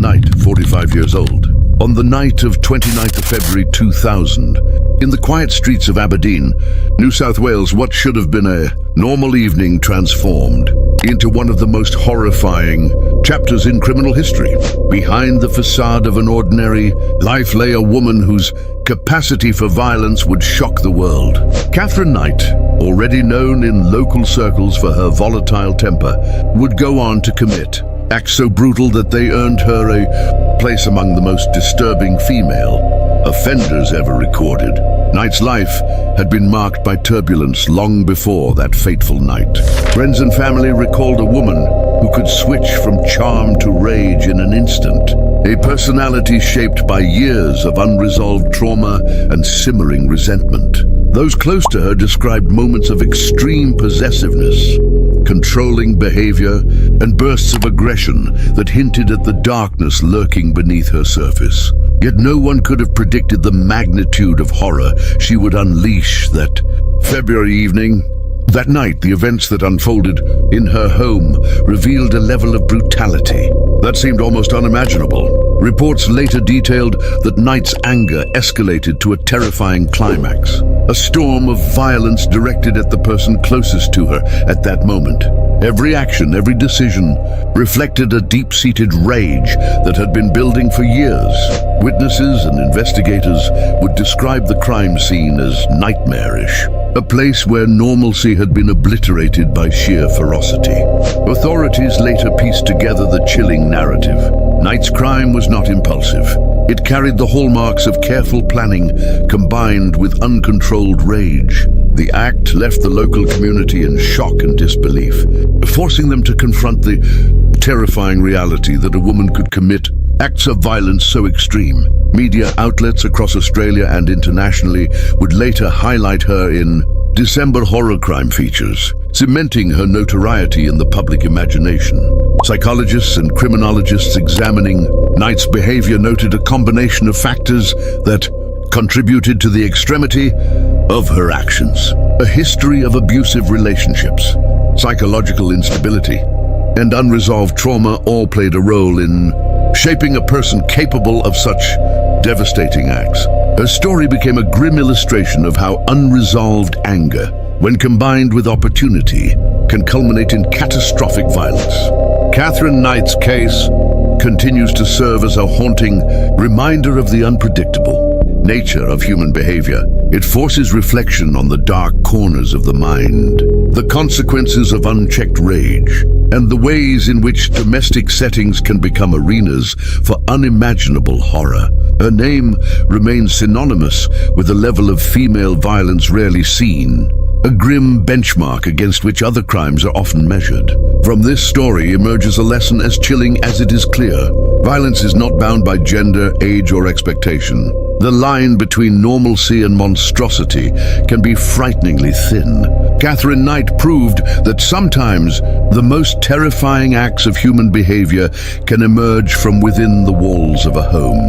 Knight, 45 years old. On the night of 29th of February 2000, in the quiet streets of Aberdeen, New South Wales, what should have been a normal evening transformed into one of the most horrifying chapters in criminal history. Behind the facade of an ordinary life lay a woman whose capacity for violence would shock the world. Katherine Knight, already known in local circles for her volatile temper, would go on to commit acts so brutal that they earned her a place among the most disturbing female offenders ever recorded. Knight's life had been marked by turbulence long before that fateful night. Friends and family recalled a woman who could switch from charm to rage in an instant, a personality shaped by years of unresolved trauma and simmering resentment. Those close to her described moments of extreme possessiveness, controlling behavior, and bursts of aggression that hinted at the darkness lurking beneath her surface. Yet no one could have predicted the magnitude of horror she would unleash that February evening. That night, the events that unfolded in her home revealed a level of brutality that seemed almost unimaginable. Reports later detailed that Knight's anger escalated to a terrifying climax, a storm of violence directed at the person closest to her at that moment. Every action, every decision reflected a deep-seated rage that had been building for years. Witnesses and investigators would describe the crime scene as nightmarish, a place where normalcy had been obliterated by sheer ferocity. Authorities later pieced together the chilling narrative. Knight's crime was not impulsive. It carried the hallmarks of careful planning combined with uncontrolled rage. The act left the local community in shock and disbelief, forcing them to confront the terrifying reality that a woman could commit acts of violence so extreme. Media outlets across Australia and internationally would later highlight her in December horror crime features, cementing her notoriety in the public imagination. Psychologists and criminologists examining Knight's behavior noted a combination of factors that contributed to the extremity of her actions. A history of abusive relationships, psychological instability, and unresolved trauma all played a role in shaping a person capable of such devastating acts. Her story became a grim illustration of how unresolved anger, when combined with opportunity, can culminate in catastrophic violence. Katherine Knight's case continues to serve as a haunting reminder of the unpredictable nature of human behavior. It forces reflection on the dark corners of the mind, the consequences of unchecked rage, and the ways in which domestic settings can become arenas for unimaginable horror. Her name remains synonymous with a level of female violence rarely seen, a grim benchmark against which other crimes are often measured. From this story emerges a lesson as chilling as it is clear. Violence is not bound by gender, age, or expectation. The line between normalcy and monstrosity can be frighteningly thin. Katherine Knight proved that sometimes the most terrifying acts of human behavior can emerge from within the walls of a home,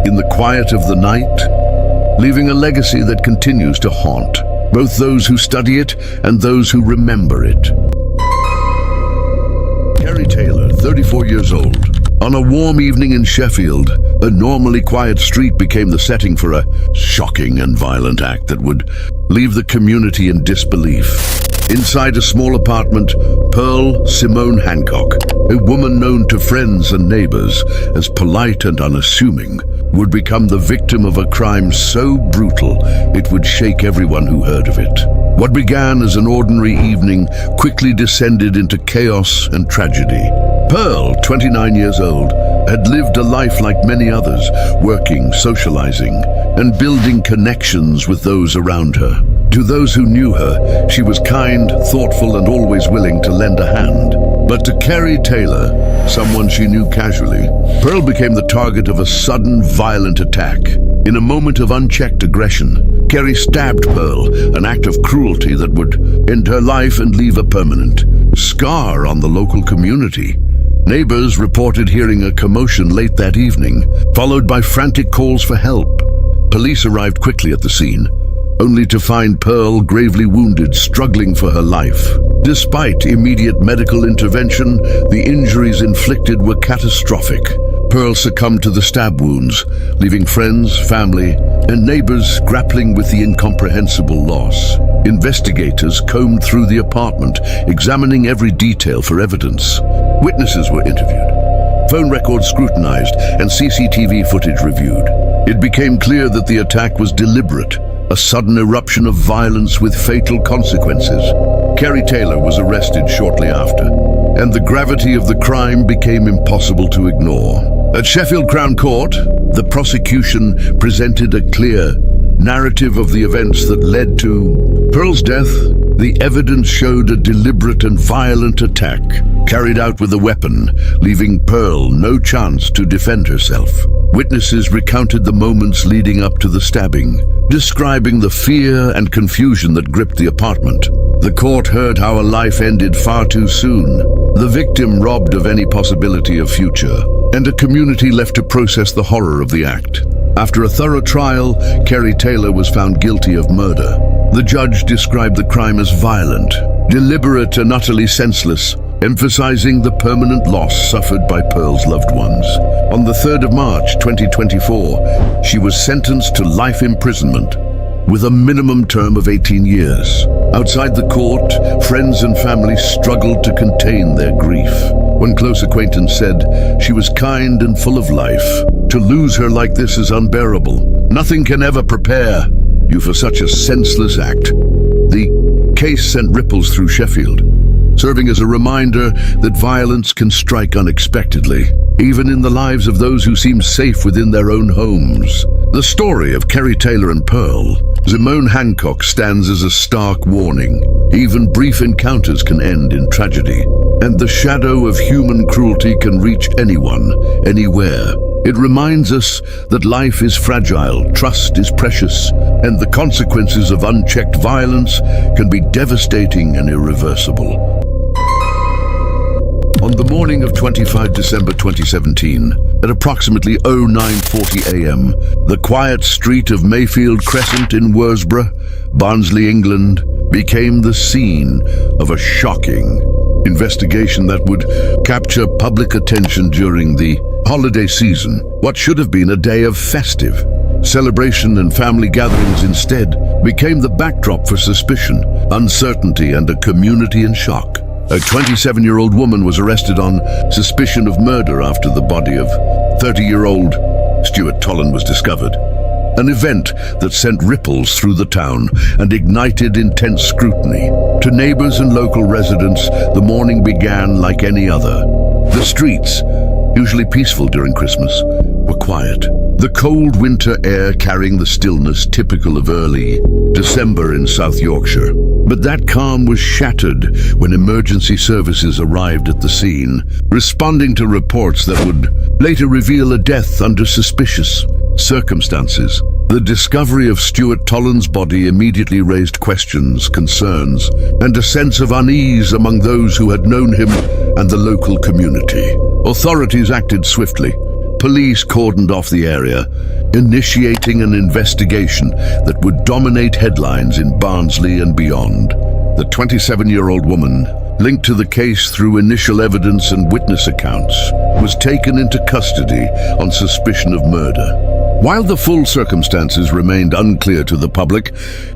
in the quiet of the night, leaving a legacy that continues to haunt both those who study it and those who remember it. Kerry Taylor, 34 years old. On a warm evening in Sheffield, a normally quiet street became the setting for a shocking and violent act that would leave the community in disbelief. Inside a small apartment, Pearl Simone Hancock, a woman known to friends and neighbors as polite and unassuming, would become the victim of a crime so brutal it would shake everyone who heard of it. What began as an ordinary evening quickly descended into chaos and tragedy. Pearl, 29 years old, had lived a life like many others, working, socializing, and building connections with those around her. To those who knew her, she was kind, thoughtful, and always willing to lend a hand. But to Kerry Taylor, someone she knew casually, Pearl became the target of a sudden, violent attack. In a moment of unchecked aggression, Kerry stabbed Pearl, an act of cruelty that would end her life and leave a permanent scar on the local community. Neighbors reported hearing a commotion late that evening, followed by frantic calls for help. Police arrived quickly at the scene, only to find Pearl gravely wounded, struggling for her life. Despite immediate medical intervention, the injuries inflicted were catastrophic. Pearl succumbed to the stab wounds, leaving friends, family, and neighbors grappling with the incomprehensible loss. Investigators combed through the apartment, examining every detail for evidence. Witnesses were interviewed, phone records scrutinized, and CCTV footage reviewed. It became clear that the attack was deliberate, a sudden eruption of violence with fatal consequences. Kerry Taylor was arrested shortly after, and the gravity of the crime became impossible to ignore. At Sheffield Crown Court, the prosecution presented a clear narrative of the events that led to Pearl's death. The evidence showed a deliberate and violent attack, carried out with a weapon, leaving Pearl no chance to defend herself. Witnesses recounted the moments leading up to the stabbing, describing the fear and confusion that gripped the apartment. The court heard how a life ended far too soon, the victim robbed of any possibility of future, and a community left to process the horror of the act. After a thorough trial, Kerry Taylor was found guilty of murder. The judge described the crime as violent, deliberate, and utterly senseless, emphasizing the permanent loss suffered by Pearl's loved ones. On the 3rd of March 2024, she was sentenced to life imprisonment with a minimum term of 18 years. Outside the court, friends and family struggled to contain their grief. One close acquaintance said, "She was kind and full of life. To lose her like this is unbearable. Nothing can ever prepare you for such a senseless act." The case sent ripples through Sheffield, serving as a reminder that violence can strike unexpectedly, even in the lives of those who seem safe within their own homes. The story of Kerry Taylor and Pearl, Simone Hancock, stands as a stark warning. Even brief encounters can end in tragedy, and the shadow of human cruelty can reach anyone, anywhere. It reminds us that life is fragile, trust is precious, and the consequences of unchecked violence can be devastating and irreversible. On the morning of 25 December 2017, at approximately 09:40 a.m., the quiet street of Mayfield Crescent in Worsborough, Barnsley, England, became the scene of a shocking investigation that would capture public attention during the holiday season. What should have been a day of festive celebration and family gatherings instead became the backdrop for suspicion, uncertainty, and a community in shock. A 27-year-old woman was arrested on suspicion of murder after the body of 30-year-old Stuart Tollan was discovered. An event that sent ripples through the town and ignited intense scrutiny. To neighbors and local residents, the morning began like any other. The streets, usually peaceful during Christmas, were quiet. The cold winter air carrying the stillness typical of early December in South Yorkshire. But that calm was shattered when emergency services arrived at the scene, responding to reports that would later reveal a death under suspicious circumstances. The discovery of Stuart Tollan's body immediately raised questions, concerns, and a sense of unease among those who had known him and the local community. Authorities acted swiftly. Police cordoned off the area, initiating an investigation that would dominate headlines in Barnsley and beyond. The 27-year-old woman, linked to the case through initial evidence and witness accounts, was taken into custody on suspicion of murder. While the full circumstances remained unclear to the public,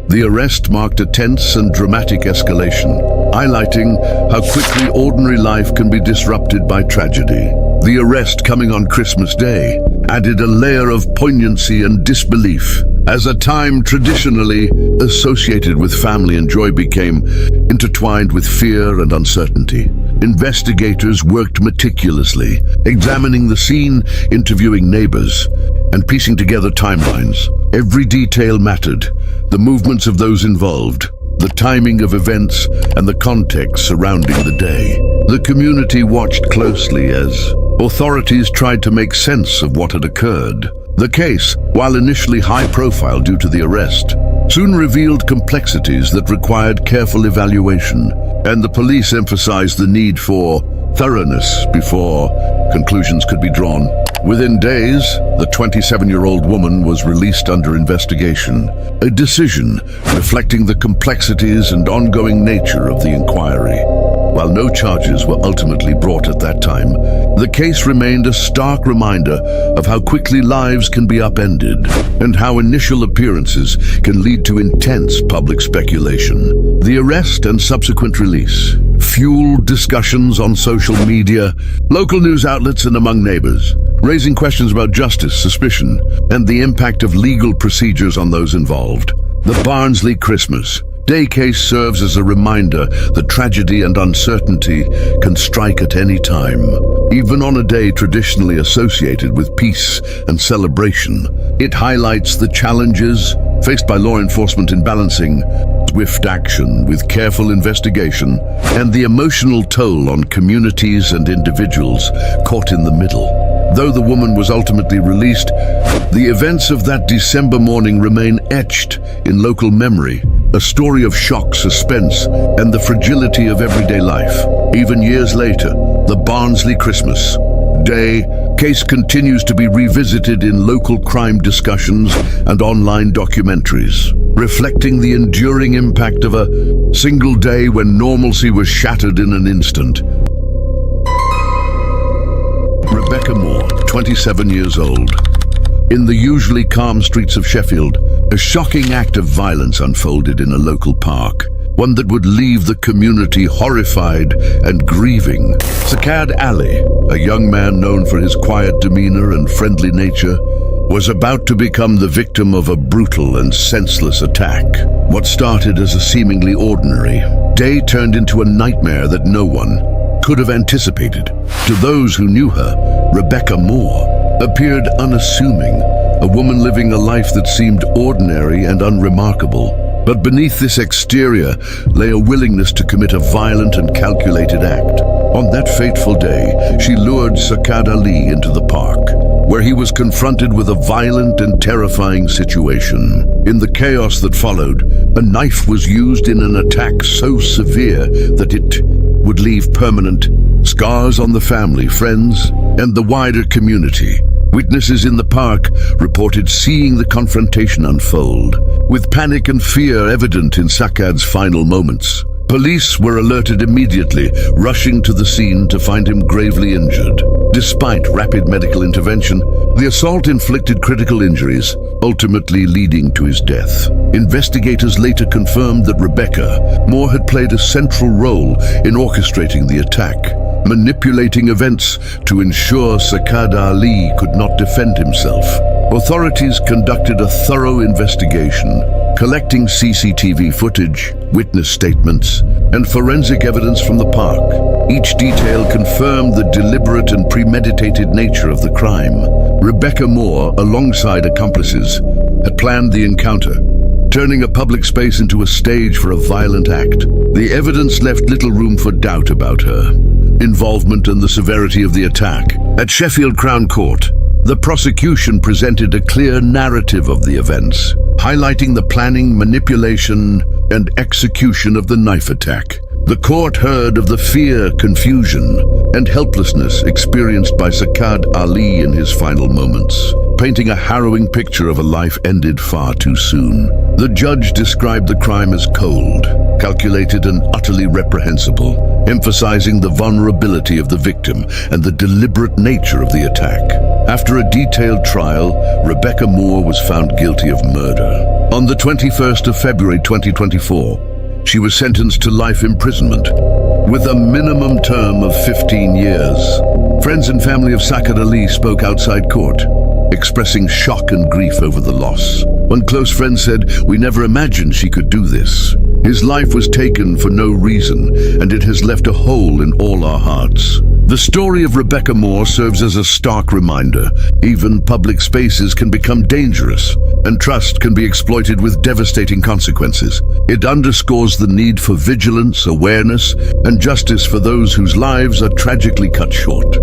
the arrest marked a tense and dramatic escalation, highlighting how quickly ordinary life can be disrupted by tragedy. The arrest, coming on Christmas Day, added a layer of poignancy and disbelief, as a time traditionally associated with family and joy became intertwined with fear and uncertainty. Investigators worked meticulously, examining the scene, interviewing neighbors, and piecing together timelines. Every detail mattered: the movements of those involved, the timing of events, and the context surrounding the day. The community watched closely as authorities tried to make sense of what had occurred. The case, while initially high-profile due to the arrest, soon revealed complexities that required careful evaluation, and the police emphasized the need for thoroughness before conclusions could be drawn. Within days, the 27-year-old woman was released under investigation, a decision reflecting the complexities and ongoing nature of the inquiry. While no charges were ultimately brought at that time, the case remained a stark reminder of how quickly lives can be upended and how initial appearances can lead to intense public speculation. The arrest and subsequent release fueled discussions on social media, local news outlets, and among neighbors, raising questions about justice, suspicion, and the impact of legal procedures on those involved. The Barnsley Christmas Day case serves as a reminder that tragedy and uncertainty can strike at any time. Even on a day traditionally associated with peace and celebration, it highlights the challenges faced by law enforcement in balancing swift action with careful investigation and the emotional toll on communities and individuals caught in the middle. Though the woman was ultimately released, the events of that December morning remain etched in local memory, a story of shock, suspense, and the fragility of everyday life. Even years later, the Barnsley Christmas Day case continues to be revisited in local crime discussions and online documentaries, reflecting the enduring impact of a single day when normalcy was shattered in an instant. Rebecca Moore, 27 years old. In the usually calm streets of Sheffield, a shocking act of violence unfolded in a local park, one that would leave the community horrified and grieving. Saqqad Ali, a young man known for his quiet demeanor and friendly nature, was about to become the victim of a brutal and senseless attack. What started as a seemingly ordinary day turned into a nightmare that no one could have anticipated. To those who knew her, Rebecca Moore appeared unassuming, a woman living a life that seemed ordinary and unremarkable. But beneath this exterior lay a willingness to commit a violent and calculated act. On that fateful day, she lured Saqqad Ali into the park, where he was confronted with a violent and terrifying situation. In the chaos that followed, a knife was used in an attack so severe that it would leave permanent scars on the family, friends, and the wider community. Witnesses in the park reported seeing the confrontation unfold, with panic and fear evident in Saqqad's final moments. Police were alerted immediately, rushing to the scene to find him gravely injured. Despite rapid medical intervention, the assault inflicted critical injuries, ultimately leading to his death. Investigators later confirmed that Rebecca Moore had played a central role in orchestrating the attack, manipulating events to ensure Saqqad Ali could not defend himself. Authorities conducted a thorough investigation, collecting CCTV footage, witness statements, and forensic evidence from the park. Each detail confirmed the deliberate and premeditated nature of the crime. Rebecca Moore, alongside accomplices, had planned the encounter, turning a public space into a stage for a violent act. The evidence left little room for doubt about her involvement and the severity of the attack. At Sheffield Crown Court, the prosecution presented a clear narrative of the events, highlighting the planning, manipulation, and execution of the knife attack. The court heard of the fear, confusion, and helplessness experienced by Saqqad Ali in his final moments, painting a harrowing picture of a life ended far too soon. The judge described the crime as cold, calculated, and utterly reprehensible, emphasizing the vulnerability of the victim and the deliberate nature of the attack. After a detailed trial, Rebecca Moore was found guilty of murder. On the 21st of February 2024, she was sentenced to life imprisonment, with a minimum term of 15 years. Friends and family of Saqqad Ali spoke outside court, expressing shock and grief over the loss. One close friend said, "We never imagined she could do this. His life was taken for no reason, and it has left a hole in all our hearts." The story of Rebecca Moore serves as a stark reminder. Even public spaces can become dangerous, and trust can be exploited with devastating consequences. It underscores the need for vigilance, awareness, and justice for those whose lives are tragically cut short.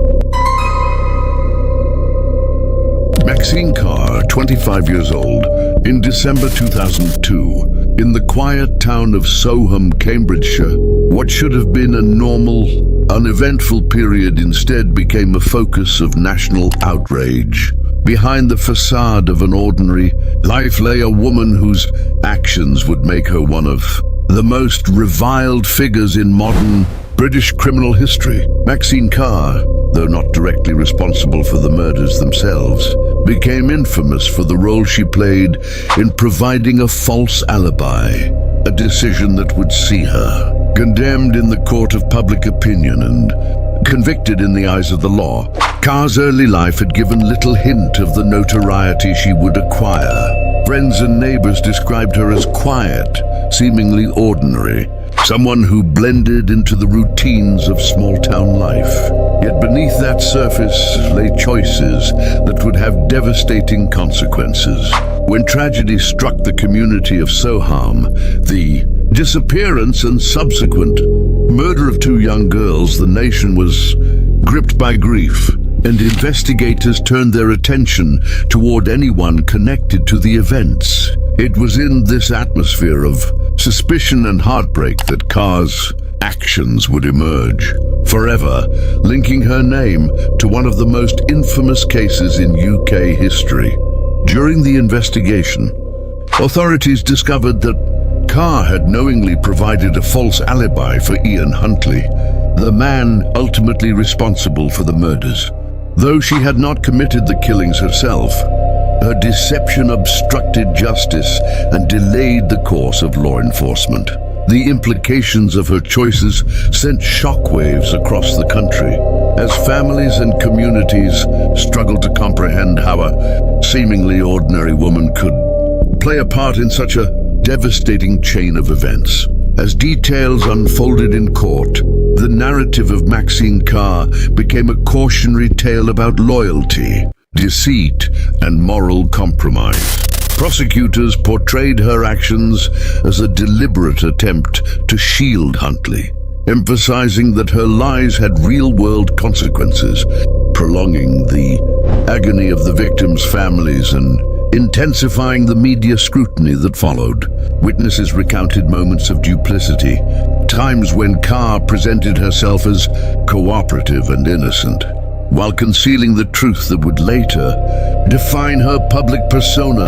Maxine Carr, 25 years old, in December 2002, in the quiet town of Soham, Cambridgeshire, what should have been a normal, uneventful period instead became a focus of national outrage. Behind the facade of an ordinary life lay a woman whose actions would make her one of the most reviled figures in modern British criminal history. Maxine Carr, though not directly responsible for the murders themselves, became infamous for the role she played in providing a false alibi, a decision that would see her condemned in the court of public opinion and convicted in the eyes of the law. Carr's early life had given little hint of the notoriety she would acquire. Friends and neighbors described her as quiet, seemingly ordinary, someone who blended into the routines of small-town life. Yet beneath that surface lay choices that would have devastating consequences. When tragedy struck the community of Soham, the disappearance and subsequent murder of two young girls, the nation was gripped by grief, and investigators turned their attention toward anyone connected to the events. It was in this atmosphere of suspicion and heartbreak that Carr's actions would emerge, forever linking her name to one of the most infamous cases in UK history. During the investigation, authorities discovered that Carr had knowingly provided a false alibi for Ian Huntley, the man ultimately responsible for the murders. Though she had not committed the killings herself, her deception obstructed justice and delayed the course of law enforcement. The implications of her choices sent shockwaves across the country, as families and communities struggled to comprehend how a seemingly ordinary woman could play a part in such a devastating chain of events. As details unfolded in court, the narrative of Maxine Carr became a cautionary tale about loyalty, deceit, and moral compromise. Prosecutors portrayed her actions as a deliberate attempt to shield Huntley, emphasizing that her lies had real-world consequences, prolonging the agony of the victims' families and intensifying the media scrutiny that followed. Witnesses recounted moments of duplicity, times when Carr presented herself as cooperative and innocent, while concealing the truth that would later define her public persona.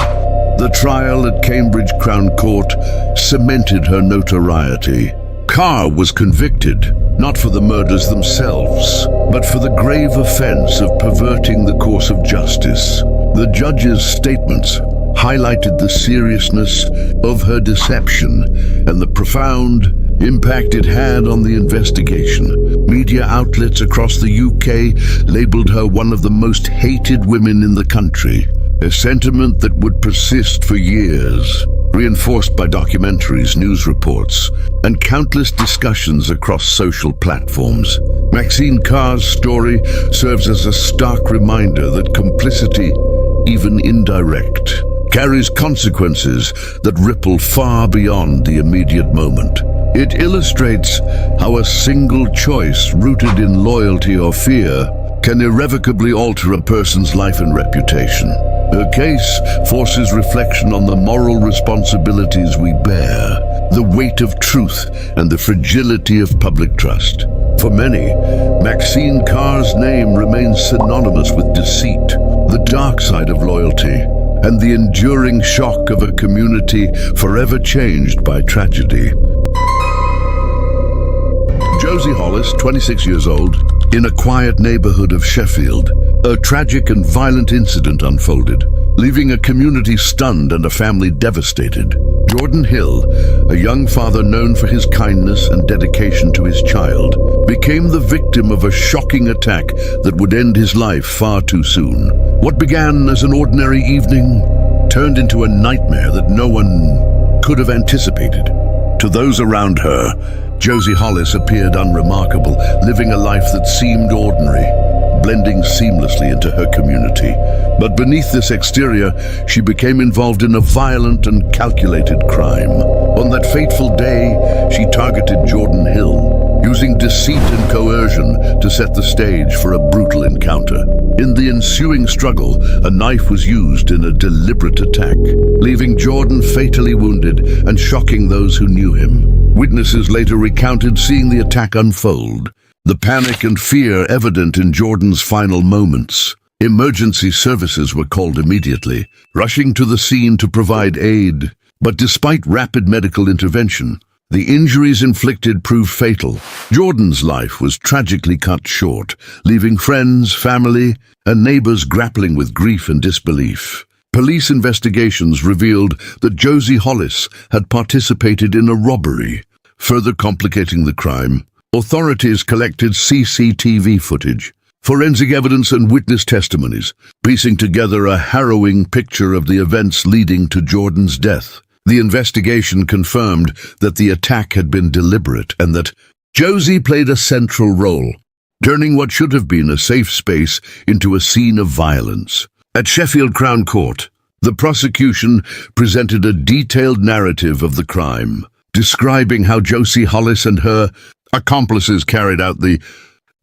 The trial at Cambridge Crown Court cemented her notoriety. Carr was convicted, not for the murders themselves, but for the grave offense of perverting the course of justice. The judge's statements highlighted the seriousness of her deception and the profound impact it had on the investigation. Media outlets across the UK labeled her one of the most hated women in the country, a sentiment that would persist for years, reinforced by documentaries, news reports, and countless discussions across social platforms. Maxine Carr's story serves as a stark reminder that complicity, even indirect, carries consequences that ripple far beyond the immediate moment. It illustrates how a single choice rooted in loyalty or fear can irrevocably alter a person's life and reputation. Her case forces reflection on the moral responsibilities we bear, the weight of truth, and the fragility of public trust. For many, Maxine Carr's name remains synonymous with deceit, the dark side of loyalty, and the enduring shock of a community forever changed by tragedy. Josie Hollis, 26 years old, in a quiet neighborhood of Sheffield, a tragic and violent incident unfolded, leaving a community stunned and a family devastated. Jordan Hill, a young father known for his kindness and dedication to his child, became the victim of a shocking attack that would end his life far too soon. What began as an ordinary evening turned into a nightmare that no one could have anticipated. To those around her, Josie Hollis appeared unremarkable, living a life that seemed ordinary, blending seamlessly into her community. But beneath this exterior, she became involved in a violent and calculated crime. On that fateful day, she targeted Jordan Hill, using deceit and coercion to set the stage for a brutal encounter. In the ensuing struggle, a knife was used in a deliberate attack, leaving Jordan fatally wounded and shocking those who knew him. Witnesses later recounted seeing the attack unfold, the panic and fear evident in Jordan's final moments. Emergency services were called immediately, rushing to the scene to provide aid. But despite rapid medical intervention, The injuries inflicted proved fatal. Jordan's life was tragically cut short, leaving friends, family, and neighbors grappling with grief and disbelief. Police investigations revealed that Josie Hollis had participated in a robbery. Further complicating the crime, authorities collected CCTV footage, forensic evidence and witness testimonies, piecing together a harrowing picture of the events leading to Jordan's death. The investigation confirmed that the attack had been deliberate and that Josie played a central role, turning what should have been a safe space into a scene of violence. At Sheffield Crown Court, the prosecution presented a detailed narrative of the crime, describing how Josie Hollis and her accomplices carried out the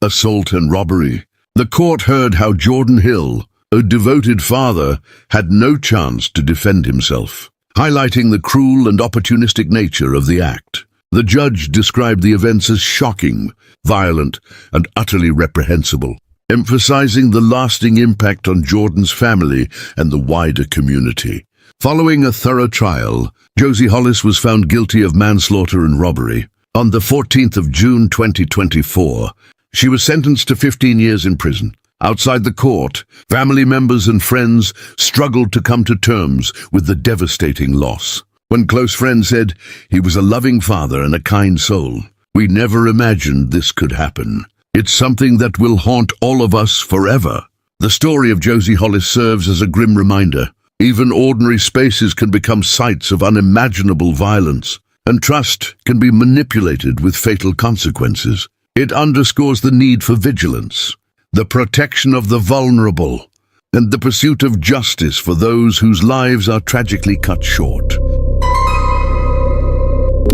assault and robbery. The court heard how Jordan Hill, a devoted father, had no chance to defend himself, highlighting the cruel and opportunistic nature of the act. The judge described the events as shocking, violent, and utterly reprehensible, emphasizing the lasting impact on Jordan's family and the wider community. Following a thorough trial, Josie Hollis was found guilty of manslaughter and robbery. On the 14th of June 2024, she was sentenced to 15 years in prison. Outside the court, family members and friends struggled to come to terms with the devastating loss. One close friend said, "He was a loving father and a kind soul. We never imagined this could happen. It's something that will haunt all of us forever." The story of Josie Hollis serves as a grim reminder. Even ordinary spaces can become sites of unimaginable violence, and trust can be manipulated with fatal consequences. It underscores the need for vigilance, the protection of the vulnerable, and the pursuit of justice for those whose lives are tragically cut short.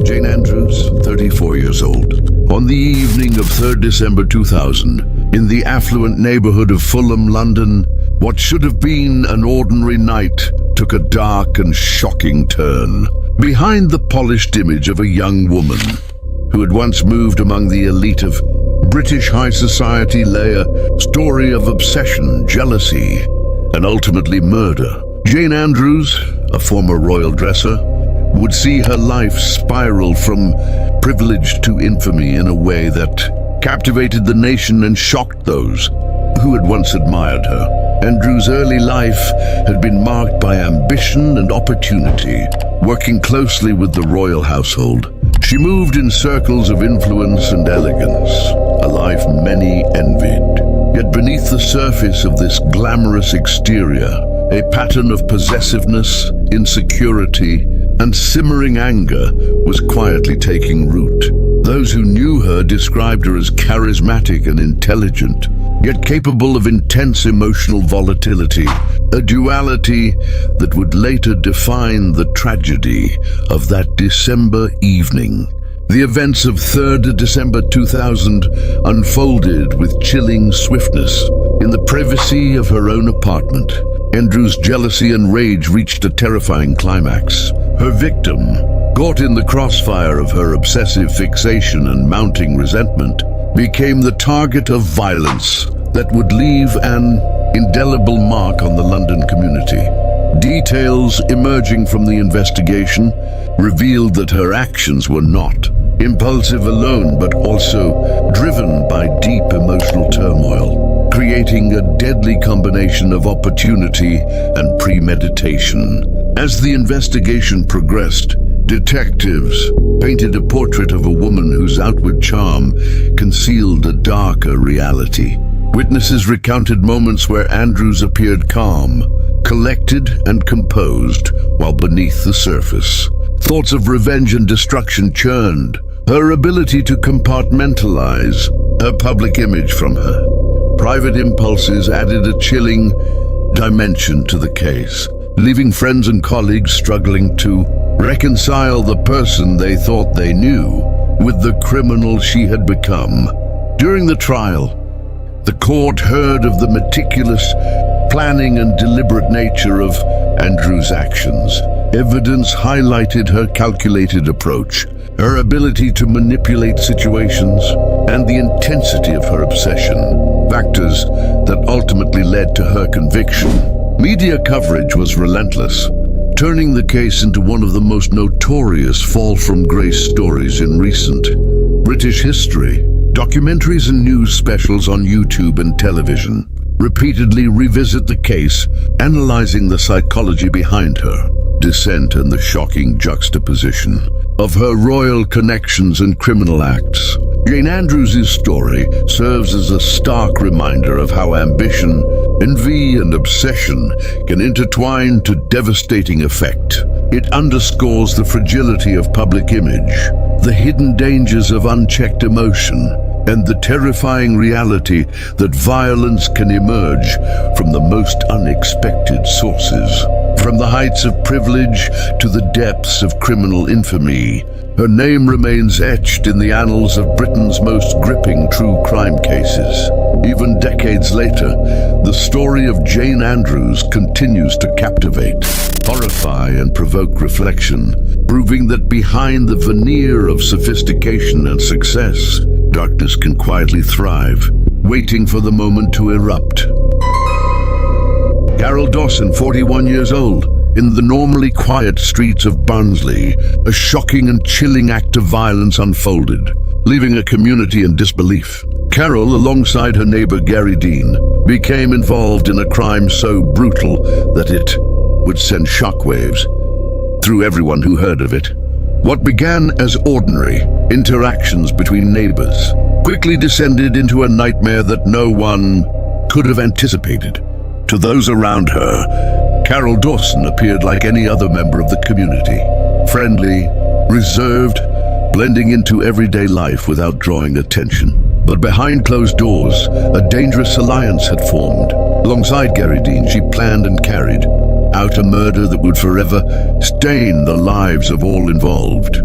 Jane Andrews, 34 years old. On the evening of 3rd December 2000, in the affluent neighborhood of Fulham, London, what should have been an ordinary night took a dark and shocking turn. Behind the polished image of a young woman who had once moved among the elite of British high society lay a story of obsession, jealousy, and ultimately murder. Jane Andrews, a former royal dresser, would see her life spiral from privilege to infamy in a way that captivated the nation and shocked those who had once admired her. Andrews' early life had been marked by ambition and opportunity, working closely with the royal household. She moved in circles of influence and elegance, a life many envied. Yet beneath the surface of this glamorous exterior, a pattern of possessiveness, insecurity, and simmering anger was quietly taking root. Those who knew her described her as charismatic and intelligent, yet capable of intense emotional volatility, a duality that would later define the tragedy of that December evening. The events of 3rd December 2000 unfolded with chilling swiftness. In the privacy of her own apartment, Andrews' jealousy and rage reached a terrifying climax. Her victim, caught in the crossfire of her obsessive fixation and mounting resentment, became the target of violence that would leave an indelible mark on the London community. Details emerging from the investigation revealed that her actions were not impulsive alone, but also driven by deep emotional turmoil, creating a deadly combination of opportunity and premeditation. As the investigation progressed, detectives painted a portrait of a woman whose outward charm concealed a darker reality. Witnesses recounted moments where Andrews appeared calm, collected and composed, while beneath the surface, thoughts of revenge and destruction churned. Her ability to compartmentalize her public image from her private impulses added a chilling dimension to the case, leaving friends and colleagues struggling to reconcile the person they thought they knew with the criminal she had become. During the trial, the court heard of the meticulous planning and deliberate nature of Andrews' actions. Evidence highlighted her calculated approach, her ability to manipulate situations, and the intensity of her obsession, factors that ultimately led to her conviction. Media coverage was relentless, turning the case into one of the most notorious fall from grace stories in recent British history. Documentaries and news specials on YouTube and television repeatedly revisit the case, analyzing the psychology behind her descent and the shocking juxtaposition of her royal connections and criminal acts. Jane Andrews' story serves as a stark reminder of how ambition, envy, and obsession can intertwine to devastating effect. It underscores the fragility of public image, the hidden dangers of unchecked emotion, and the terrifying reality that violence can emerge from the most unexpected sources. From the heights of privilege to the depths of criminal infamy, her name remains etched in the annals of Britain's most gripping true crime cases. Even decades later, the story of Jane Andrews continues to captivate, horrify, and provoke reflection, proving that behind the veneer of sophistication and success, darkness can quietly thrive, waiting for the moment to erupt. Carol Dawson, 41 years old. In the normally quiet streets of Barnsley, a shocking and chilling act of violence unfolded, leaving a community in disbelief. Carol, alongside her neighbor Gary Dean, became involved in a crime so brutal that it would send shockwaves through everyone who heard of it. What began as ordinary interactions between neighbors quickly descended into a nightmare that no one could have anticipated. To those around her, Carol Dawson appeared like any other member of the community, friendly, reserved, blending into everyday life without drawing attention. But behind closed doors, a dangerous alliance had formed. Alongside Gary Dean, she planned and carried out a murder that would forever stain the lives of all involved.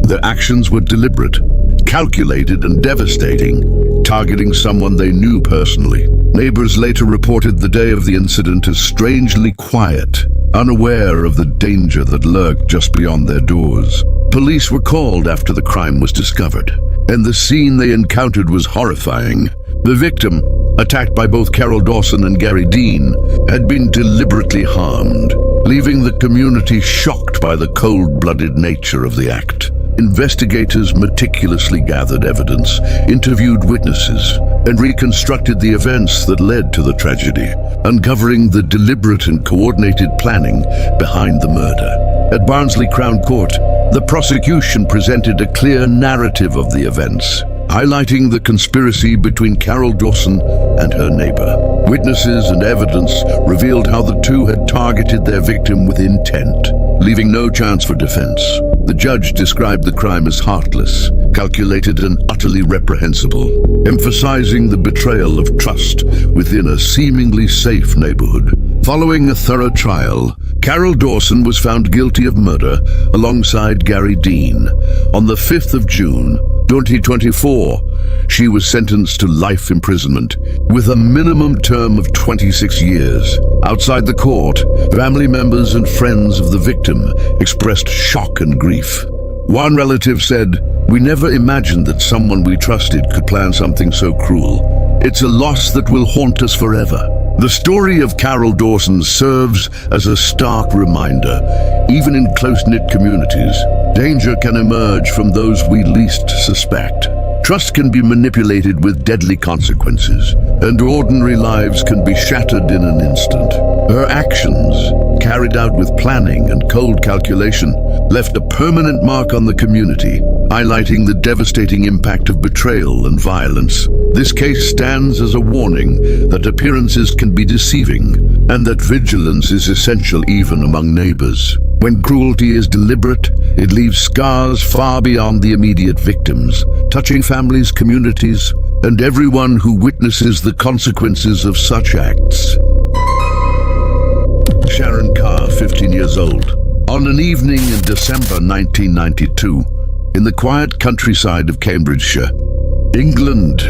Their actions were deliberate, calculated, and devastating, targeting someone they knew personally. Neighbors later reported the day of the incident as strangely quiet, unaware of the danger that lurked just beyond their doors. Police were called after the crime was discovered, and the scene they encountered was horrifying. The victim, attacked by both Carol Dawson and Gary Dean, had been deliberately harmed, leaving the community shocked by the cold-blooded nature of the act. Investigators meticulously gathered evidence, interviewed witnesses, and reconstructed the events that led to the tragedy, uncovering the deliberate and coordinated planning behind the murder. At Barnsley Crown Court, the prosecution presented a clear narrative of the events, highlighting the conspiracy between Carol Dawson and her neighbor. Witnesses and evidence revealed how the two had targeted their victim with intent, leaving no chance for defense. The judge described the crime as heartless, calculated, and utterly reprehensible, emphasizing the betrayal of trust within a seemingly safe neighborhood. Following a thorough trial, Carol Dawson was found guilty of murder alongside Gary Dean. On the 5th of June, 2024, she was sentenced to life imprisonment with a minimum term of 26 years. Outside the court, family members and friends of the victim expressed shock and grief. One relative said, "We never imagined that someone we trusted could plan something so cruel. It's a loss that will haunt us forever." The story of Carol Dawson serves as a stark reminder. Even in close-knit communities, danger can emerge from those we least suspect. Trust can be manipulated with deadly consequences, and ordinary lives can be shattered in an instant. Her actions, carried out with planning and cold calculation, left a permanent mark on the community, highlighting the devastating impact of betrayal and violence. This case stands as a warning that appearances can be deceiving, and that vigilance is essential even among neighbors. When cruelty is deliberate, it leaves scars far beyond the immediate victims, touching families, communities, and everyone who witnesses the consequences of such acts. Sharon Carr, 15 years old. On an evening in December 1992, in the quiet countryside of Cambridgeshire, England,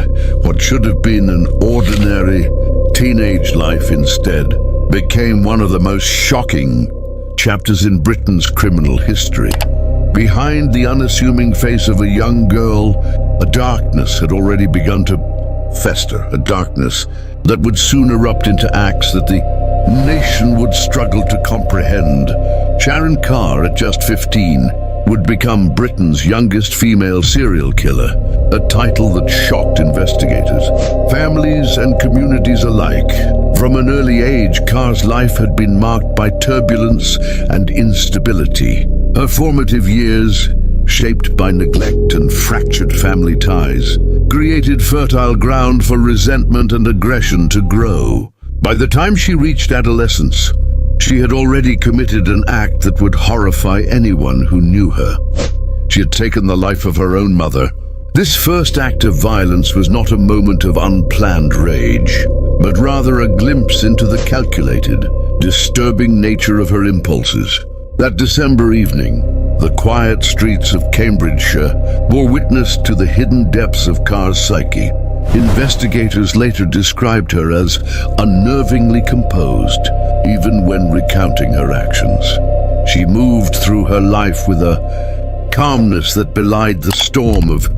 what should have been an ordinary teenage life instead became one of the most shocking chapters in Britain's criminal history. Behind the unassuming face of a young girl, a darkness had already begun to fester, a darkness that would soon erupt into acts that the nation would struggle to comprehend. Sharon Carr, at just 15, would become Britain's youngest female serial killer, a title that shocked investigators, families and communities alike. From an early age, Carr's life had been marked by turbulence and instability. Her formative years, shaped by neglect and fractured family ties, created fertile ground for resentment and aggression to grow. By the time she reached adolescence, she had already committed an act that would horrify anyone who knew her. She had taken the life of her own mother. This first act of violence was not a moment of unplanned rage, but rather a glimpse into the calculated, disturbing nature of her impulses. That December evening, the quiet streets of Cambridgeshire bore witness to the hidden depths of Carr's psyche. Investigators later described her as unnervingly composed, even when recounting her actions. She moved through her life with a calmness that belied the storm of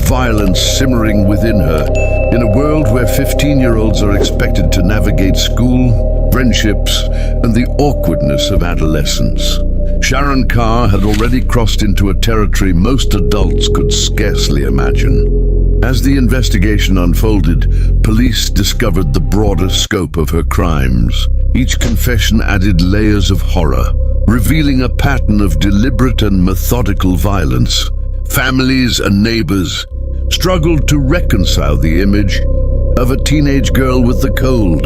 violence simmering within her, in a world where 15-year-olds are expected to navigate school, friendships, and the awkwardness of adolescence. Sharon Carr had already crossed into a territory most adults could scarcely imagine. As the investigation unfolded, police discovered the broader scope of her crimes. Each confession added layers of horror, revealing a pattern of deliberate and methodical violence. Families and neighbors struggled to reconcile the image of a teenage girl with the cold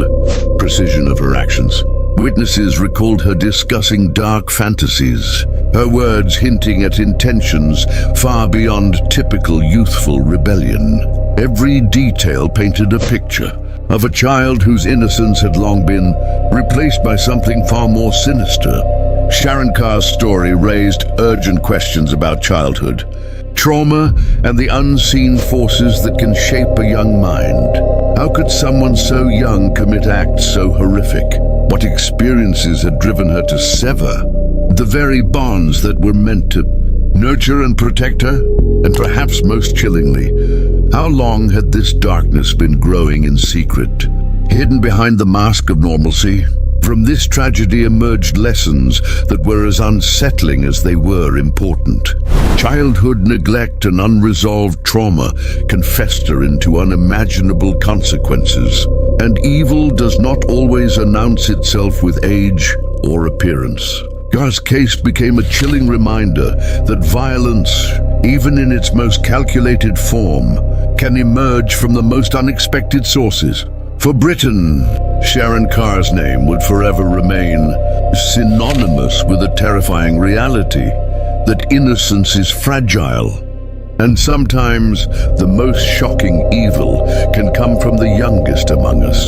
precision of her actions. Witnesses recalled her discussing dark fantasies, her words hinting at intentions far beyond typical youthful rebellion. Every detail painted a picture of a child whose innocence had long been replaced by something far more sinister. Sharon Carr's story raised urgent questions about childhood, trauma, and the unseen forces that can shape a young mind. How could someone so young commit acts so horrific? What experiences had driven her to sever the very bonds that were meant to nurture and protect her? And perhaps most chillingly, how long had this darkness been growing in secret, hidden behind the mask of normalcy? From this tragedy emerged lessons that were as unsettling as they were important. Childhood neglect and unresolved trauma can fester into unimaginable consequences, and evil does not always announce itself with age or appearance. Carr's case became a chilling reminder that violence, even in its most calculated form, can emerge from the most unexpected sources. For Britain, Sharon Carr's name would forever remain synonymous with a terrifying reality that innocence is fragile, and sometimes the most shocking evil can come from the youngest among us.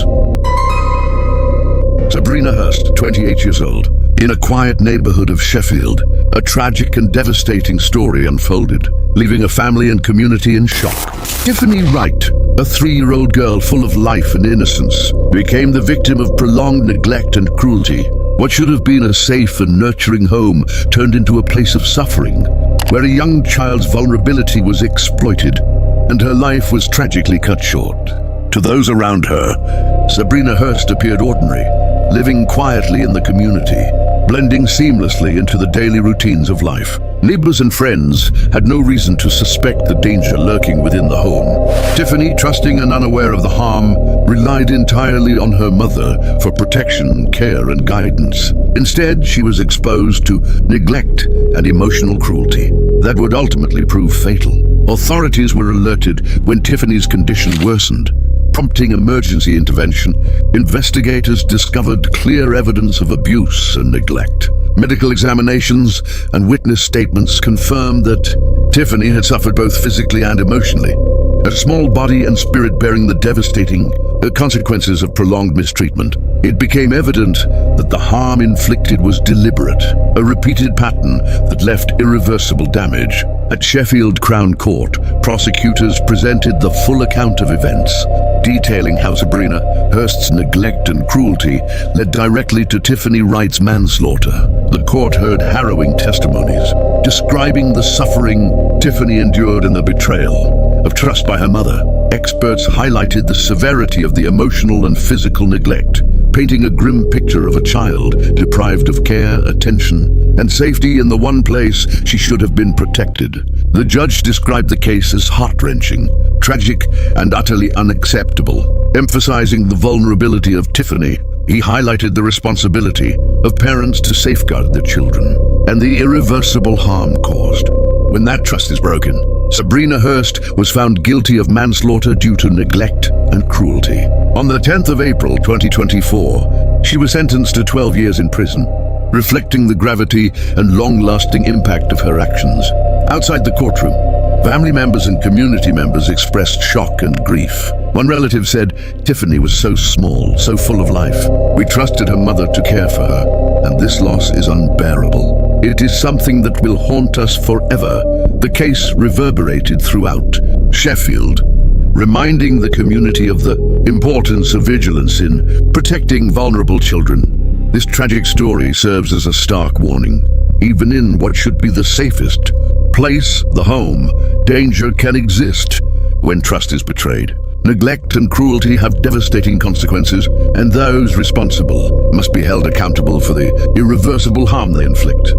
Sabrina Hirst, 28 years old. In a quiet neighborhood of Sheffield, a tragic and devastating story unfolded, leaving a family and community in shock. Tiffany Wright, a 3-year-old girl full of life and innocence, became the victim of prolonged neglect and cruelty. What should have been a safe and nurturing home turned into a place of suffering, where a young child's vulnerability was exploited, and her life was tragically cut short. To those around her, Sabrina Hirst appeared ordinary, living quietly in the community, blending seamlessly into the daily routines of life. Neighbors and friends had no reason to suspect the danger lurking within the home. Tiffany, trusting and unaware of the harm, relied entirely on her mother for protection, care, and guidance. Instead, she was exposed to neglect and emotional cruelty that would ultimately prove fatal. Authorities were alerted when Tiffany's condition worsened. Prompting emergency intervention, investigators discovered clear evidence of abuse and neglect. Medical examinations and witness statements confirmed that Tiffany had suffered both physically and emotionally, a small body and spirit bearing the devastating consequences of prolonged mistreatment. It became evident that the harm inflicted was deliberate, a repeated pattern that left irreversible damage. At Sheffield Crown Court, prosecutors presented the full account of events, detailing how Sabrina Hirst's neglect and cruelty led directly to Tiffany Wright's manslaughter. The court heard harrowing testimonies, describing the suffering Tiffany endured and the betrayal of trust by her mother. Experts highlighted the severity of the emotional and physical neglect, painting a grim picture of a child deprived of care, attention, and safety in the one place she should have been protected. The judge described the case as heart-wrenching, tragic, and utterly unacceptable. Emphasizing the vulnerability of Tiffany, he highlighted the responsibility of parents to safeguard their children and the irreversible harm caused. When that trust is broken, Sabrina Hirst was found guilty of manslaughter due to neglect and cruelty. On the 10th of April 2024, she was sentenced to 12 years in prison, reflecting the gravity and long-lasting impact of her actions. Outside the courtroom, family members and community members expressed shock and grief. One relative said, "Tiffany was so small, so full of life. We trusted her mother to care for her, and this loss is unbearable. It is something that will haunt us forever." The case reverberated throughout Sheffield, reminding the community of the importance of vigilance in protecting vulnerable children. This tragic story serves as a stark warning. Even in what should be the safest place, the home, danger can exist when trust is betrayed. Neglect and cruelty have devastating consequences, and those responsible must be held accountable for the irreversible harm they inflict.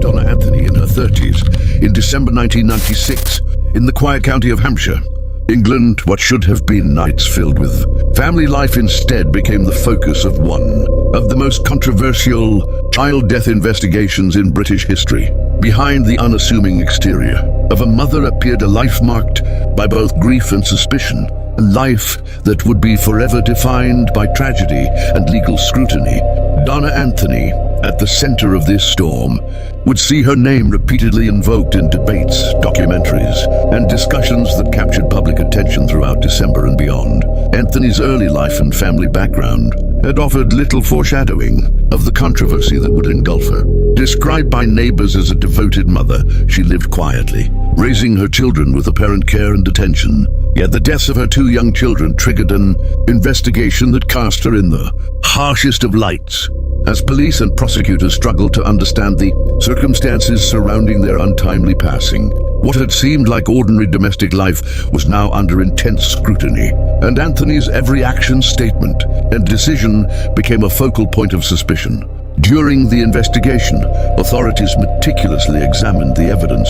Donna Anthony, in her 30s, in December 1996, in the quiet county of Hampshire, England, what should have been nights filled with family life instead became the focus of one of the most controversial child death investigations in British history. Behind the unassuming exterior of a mother appeared a life marked by both grief and suspicion, a life that would be forever defined by tragedy and legal scrutiny. Donna Anthony, at the center of this storm, would see her name repeatedly invoked in debates, documentaries, and discussions that captured public attention throughout December and beyond. Anthony's early life and family background had offered little foreshadowing of the controversy that would engulf her. Described by neighbors as a devoted mother, she lived quietly, raising her children with apparent care and attention. Yet the deaths of her two young children triggered an investigation that cast her in the harshest of lights. As police and prosecutors struggled to understand the circumstances surrounding their untimely passing, what had seemed like ordinary domestic life was now under intense scrutiny, and Anthony's every action, statement, and decision became a focal point of suspicion. During the investigation, authorities meticulously examined the evidence,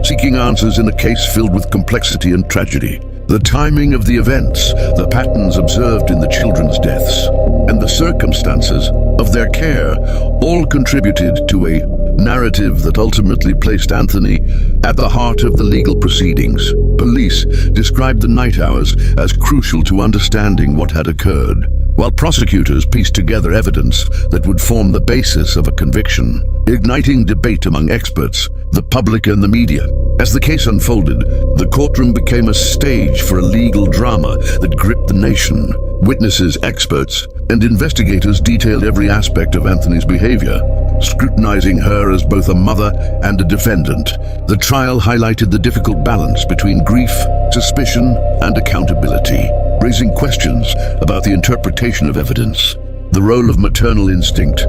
seeking answers in a case filled with complexity and tragedy. The timing of the events, the patterns observed in the children's deaths, and the circumstances of their care all contributed to a narrative that ultimately placed Anthony at the heart of the legal proceedings. Police described the night hours as crucial to understanding what had occurred, while prosecutors pieced together evidence that would form the basis of a conviction, igniting debate among experts, the public, and the media. As the case unfolded, the courtroom became a stage for a legal drama that gripped the nation. Witnesses, experts, and investigators detailed every aspect of Anthony's behavior, scrutinizing her as both a mother and a defendant. The trial highlighted the difficult balance between grief, suspicion, and accountability, raising questions about the interpretation of evidence, the role of maternal instinct,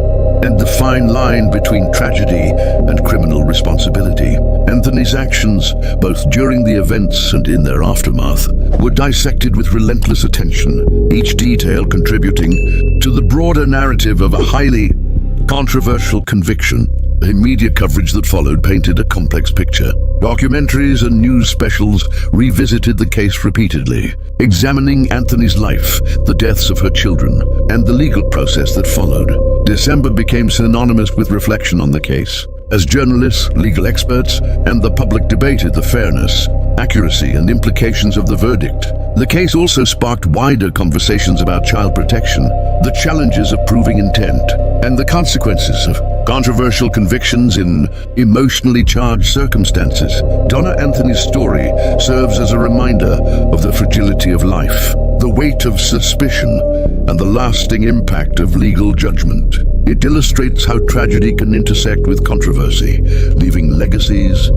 and the fine line between tragedy and criminal responsibility. Anthony's actions, both during the events and in their aftermath, were dissected with relentless attention, each detail contributing to the broader narrative of a highly controversial conviction. The media coverage that followed painted a complex picture. Documentaries and news specials revisited the case repeatedly, examining Anthony's life, the deaths of her children, and the legal process that followed. December became synonymous with reflection on the case, as journalists, legal experts, and the public debated the fairness, accuracy, and implications of the verdict. The case also sparked wider conversations about child protection, the challenges of proving intent, and the consequences of controversial convictions in emotionally charged circumstances. Donna Anthony's story serves as a reminder of the fragility of life, the weight of suspicion, and the lasting impact of legal judgment. It illustrates how tragedy can intersect with controversy, leaving legacies.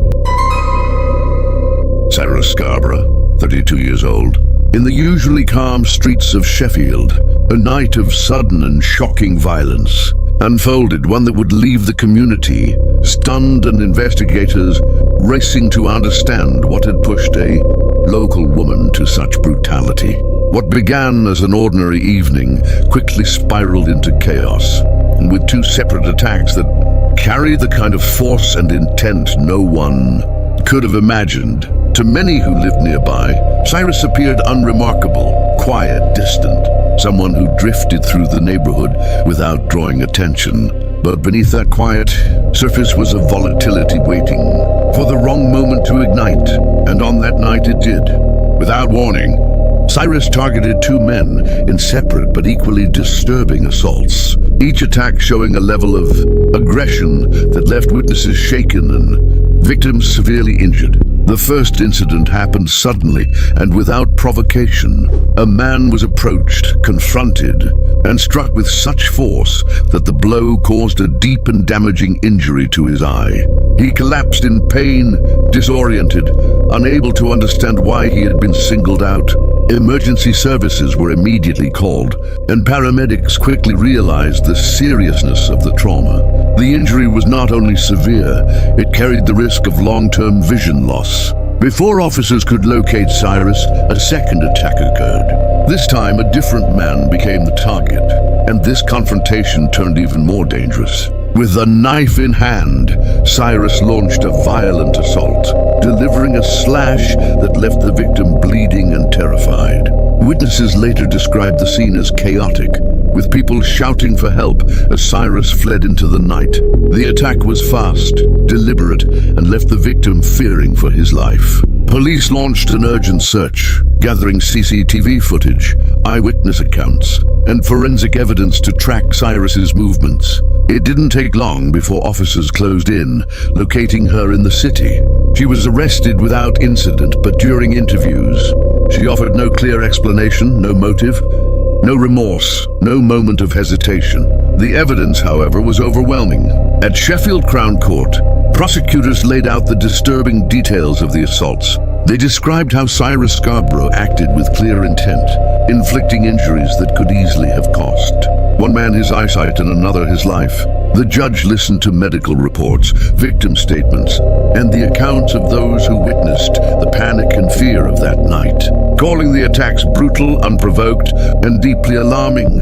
Cyrus Scarborough, 32 years old. In the usually calm streets of Sheffield, a night of sudden and shocking violence unfolded, one that would leave the community stunned and investigators racing to understand what had pushed a local woman to such brutality. What began as an ordinary evening quickly spiraled into chaos, and with two separate attacks that carried the kind of force and intent no one could have imagined. To many who lived nearby, Cyrus appeared unremarkable, quiet, distant, someone who drifted through the neighborhood without drawing attention. But beneath that quiet surface was a volatility waiting for the wrong moment to ignite, and on that night it did. Without warning, Cyrus targeted two men in separate but equally disturbing assaults, each attack showing a level of aggression that left witnesses shaken and victims severely injured. The first incident happened suddenly and without provocation. A man was approached, confronted, and struck with such force that the blow caused a deep and damaging injury to his eye. He collapsed in pain, disoriented, unable to understand why he had been singled out. Emergency services were immediately called, and paramedics quickly realized the seriousness of the trauma. The injury was not only severe, it carried the risk of long-term vision loss. Before officers could locate Cyrus, a second attack occurred. This time, a different man became the target, and this confrontation turned even more dangerous. With a knife in hand, Cyrus launched a violent assault, delivering a slash that left the victim bleeding and terrified. Witnesses later described the scene as chaotic, with people shouting for help as Cyrus fled into the night. The attack was fast, deliberate, and left the victim fearing for his life. Police launched an urgent search, gathering CCTV footage, eyewitness accounts, and forensic evidence to track Cyrus's movements. It didn't take long before officers closed in, locating her in the city. She was arrested without incident, but during interviews, she offered no clear explanation, no motive, no remorse, no moment of hesitation. The evidence, however, was overwhelming. At Sheffield Crown Court, prosecutors laid out the disturbing details of the assaults. They described how Cyrus Scarborough acted with clear intent, inflicting injuries that could easily have cost one man his eyesight and another his life. The judge listened to medical reports, victim statements, and the accounts of those who witnessed the panic and fear of that night. Calling the attacks brutal, unprovoked, and deeply alarming,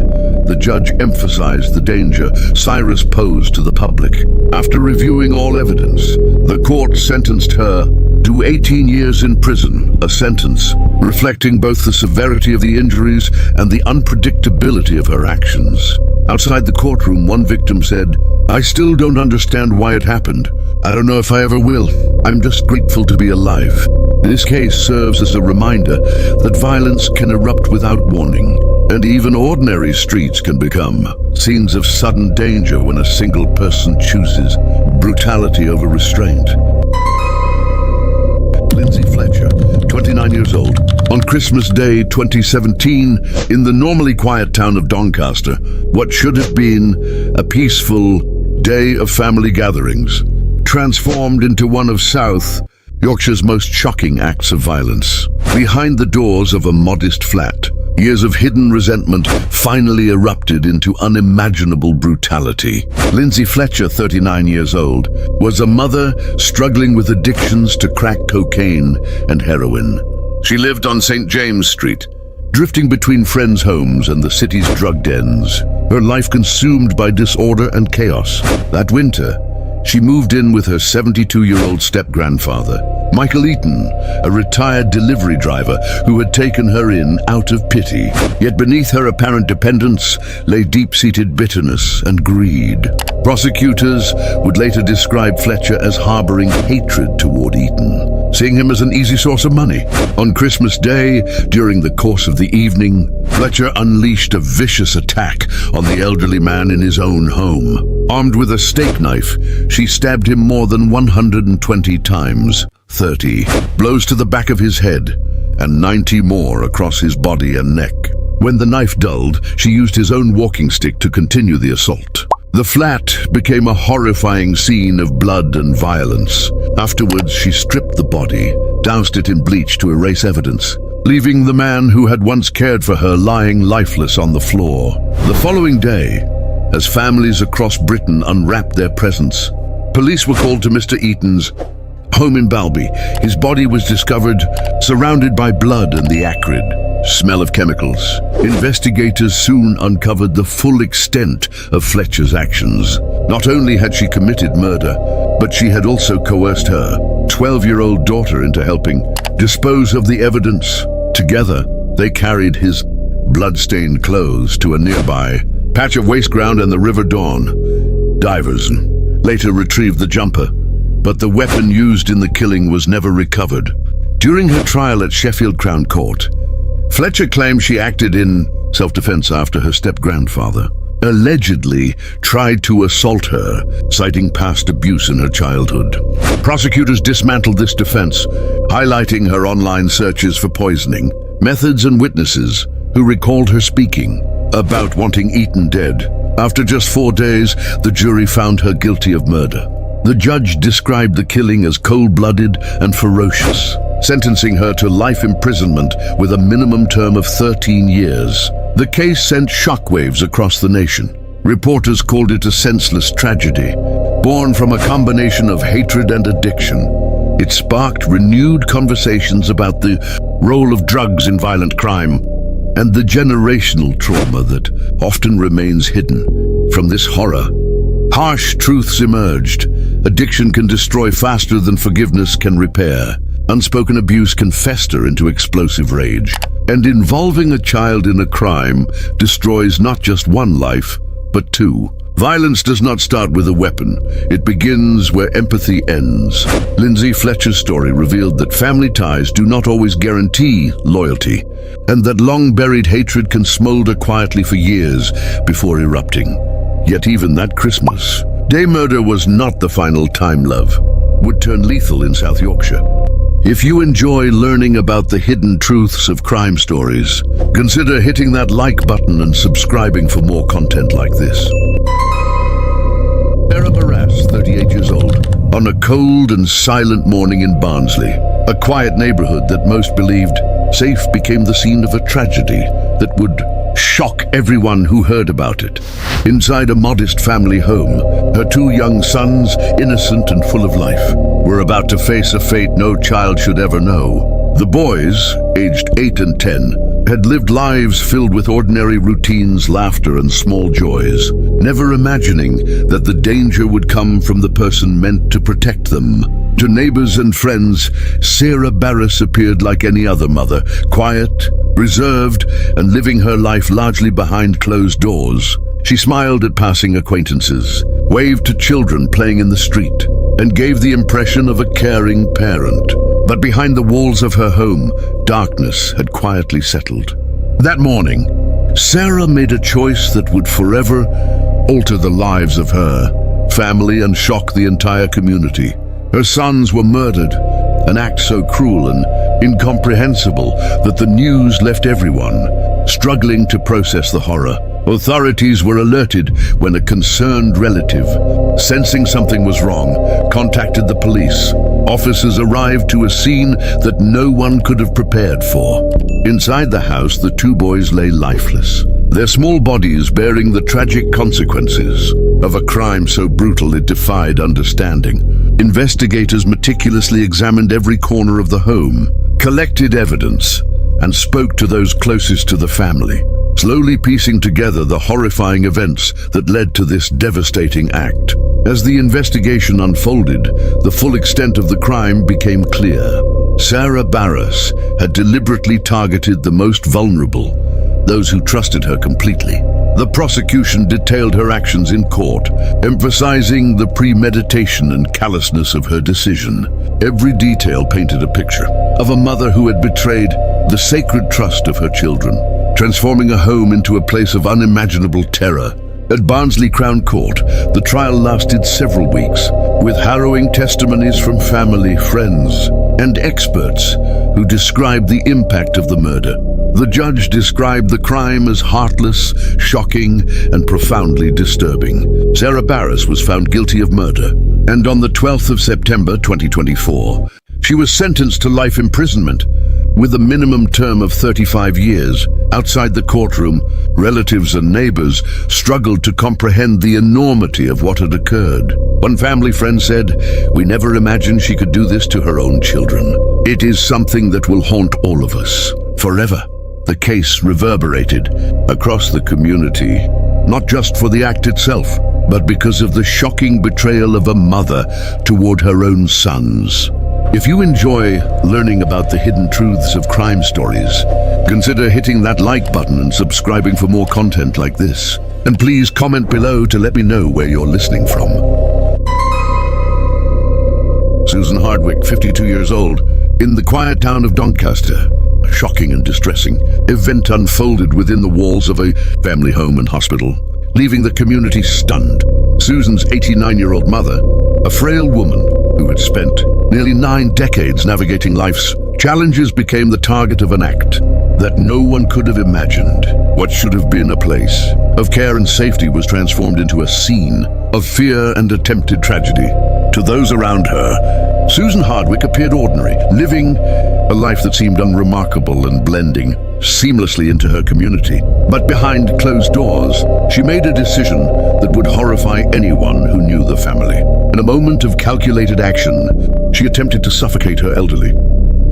the judge emphasized the danger Cyrus posed to the public. After reviewing all evidence, the court sentenced her to 18 years in prison, a sentence reflecting both the severity of the injuries and the unpredictability of her actions. Outside the courtroom, one victim said, "I still don't understand why it happened. I don't know if I ever will. I'm just grateful to be alive." This case serves as a reminder that violence can erupt without warning, and even ordinary streets can become scenes of sudden danger when a single person chooses brutality over restraint. Lindsay Fletcher, 29 years old, on Christmas Day 2017, in the normally quiet town of Doncaster, what should have been a peaceful day of family gatherings, transformed into one of South Yorkshire's most shocking acts of violence. Behind the doors of a modest flat, years of hidden resentment finally erupted into unimaginable brutality. Lindsay Fletcher, 39 years old, was a mother struggling with addictions to crack cocaine and heroin. She lived on St. James Street, drifting between friends' homes and the city's drug dens, her life consumed by disorder and chaos. That winter, she moved in with her 72-year-old step-grandfather, Michael Eaton, a retired delivery driver who had taken her in out of pity. Yet beneath her apparent dependence lay deep-seated bitterness and greed. Prosecutors would later describe Fletcher as harboring hatred toward Eaton, seeing him as an easy source of money. On Christmas Day, during the course of the evening, Fletcher unleashed a vicious attack on the elderly man in his own home. Armed with a steak knife, she stabbed him more than 120 times, 30 blows to the back of his head, and 90 more across his body and neck. When the knife dulled, she used his own walking stick to continue the assault. The flat became a horrifying scene of blood and violence. Afterwards, she stripped the body, doused it in bleach to erase evidence, leaving the man who had once cared for her lying lifeless on the floor. The following day, as families across Britain unwrapped their presents, police were called to Mr. Eaton's home in Balby. His body was discovered surrounded by blood and the acrid, smell of chemicals. Investigators soon uncovered the full extent of Fletcher's actions. Not only had she committed murder, but she had also coerced her 12-year-old daughter into helping dispose of the evidence. Together, they carried his blood-stained clothes to a nearby patch of waste ground in the River Dawn. Divers later retrieved the jumper, but the weapon used in the killing was never recovered. During her trial at Sheffield Crown Court, Fletcher claimed she acted in self-defense after her step-grandfather allegedly tried to assault her, citing past abuse in her childhood. Prosecutors dismantled this defense, highlighting her online searches for poisoning, methods and witnesses who recalled her speaking about wanting eaten dead. After just 4 days, the jury found her guilty of murder. The judge described the killing as cold-blooded and ferocious, sentencing her to life imprisonment with a minimum term of 13 years. The case sent shockwaves across the nation. Reporters called it a senseless tragedy, born from a combination of hatred and addiction. It sparked renewed conversations about the role of drugs in violent crime and the generational trauma that often remains hidden. From this horror, harsh truths emerged. Addiction can destroy faster than forgiveness can repair. Unspoken abuse can fester into explosive rage. And involving a child in a crime destroys not just one life, but two. Violence does not start with a weapon. It begins where empathy ends. Lindsay Fletcher's story revealed that family ties do not always guarantee loyalty, and that long-buried hatred can smolder quietly for years before erupting. Yet even that Christmas Day murder was not the final time love would turn lethal in South Yorkshire. If you enjoy learning about the hidden truths of crime stories, consider hitting that like button and subscribing for more content like this. Sarah Barrass, 38 years old, on a cold and silent morning in Barnsley, a quiet neighborhood that most believed safe, became the scene of a tragedy that would shock everyone who heard about it. Inside a modest family home, her 2 young sons, innocent and full of life, were about to face a fate no child should ever know. The boys, aged 8 and 10, had lived lives filled with ordinary routines, laughter and small joys, never imagining that the danger would come from the person meant to protect them. To neighbors and friends, Sarah Barrass appeared like any other mother, quiet, reserved, and living her life largely behind closed doors. She smiled at passing acquaintances, waved to children playing in the street, and gave the impression of a caring parent. But behind the walls of her home, darkness had quietly settled. That morning, Sarah made a choice that would forever alter the lives of her family and shock the entire community. Her sons were murdered, an act so cruel and incomprehensible that the news left everyone struggling to process the horror. Authorities were alerted when a concerned relative, sensing something was wrong, contacted the police. Officers arrived to a scene that no one could have prepared for. Inside the house, the 2 boys lay lifeless, their small bodies bearing the tragic consequences of a crime so brutal it defied understanding. Investigators meticulously examined every corner of the home, collected evidence, and spoke to those closest to the family, slowly piecing together the horrifying events that led to this devastating act. As the investigation unfolded, the full extent of the crime became clear. Sarah Barrass had deliberately targeted the most vulnerable, those who trusted her completely. The prosecution detailed her actions in court, emphasizing the premeditation and callousness of her decision. Every detail painted a picture of a mother who had betrayed the sacred trust of her children, transforming a home into a place of unimaginable terror. At Barnsley Crown Court, the trial lasted several weeks, with harrowing testimonies from family, friends, and experts who described the impact of the murder. The judge described the crime as heartless, shocking, and profoundly disturbing. Sarah Barrass was found guilty of murder, and on the 12th of September 2024, she was sentenced to life imprisonment with a minimum term of 35 years. Outside the courtroom, relatives and neighbors struggled to comprehend the enormity of what had occurred. One family friend said, "We never imagined she could do this to her own children. It is something that will haunt all of us forever." The case reverberated across the community, not just for the act itself, but because of the shocking betrayal of a mother toward her own sons. If you enjoy learning about the hidden truths of crime stories, consider hitting that like button and subscribing for more content like this. And please comment below to let me know where you're listening from. Susan Hardwick, 52 years old, in the quiet town of Doncaster. A shocking and distressing event unfolded within the walls of a family home and hospital, leaving the community stunned. Susan's 89-year-old mother, a frail woman who had spent nearly 9 decades navigating life's challenges, became the target of an act that no one could have imagined. What should have been a place of care and safety was transformed into a scene of fear and attempted tragedy. To those around her, Susan Hardwick appeared ordinary, living a life that seemed unremarkable and blending seamlessly into her community. But behind closed doors, she made a decision that would horrify anyone who knew the family. In a moment of calculated action, she attempted to suffocate her elderly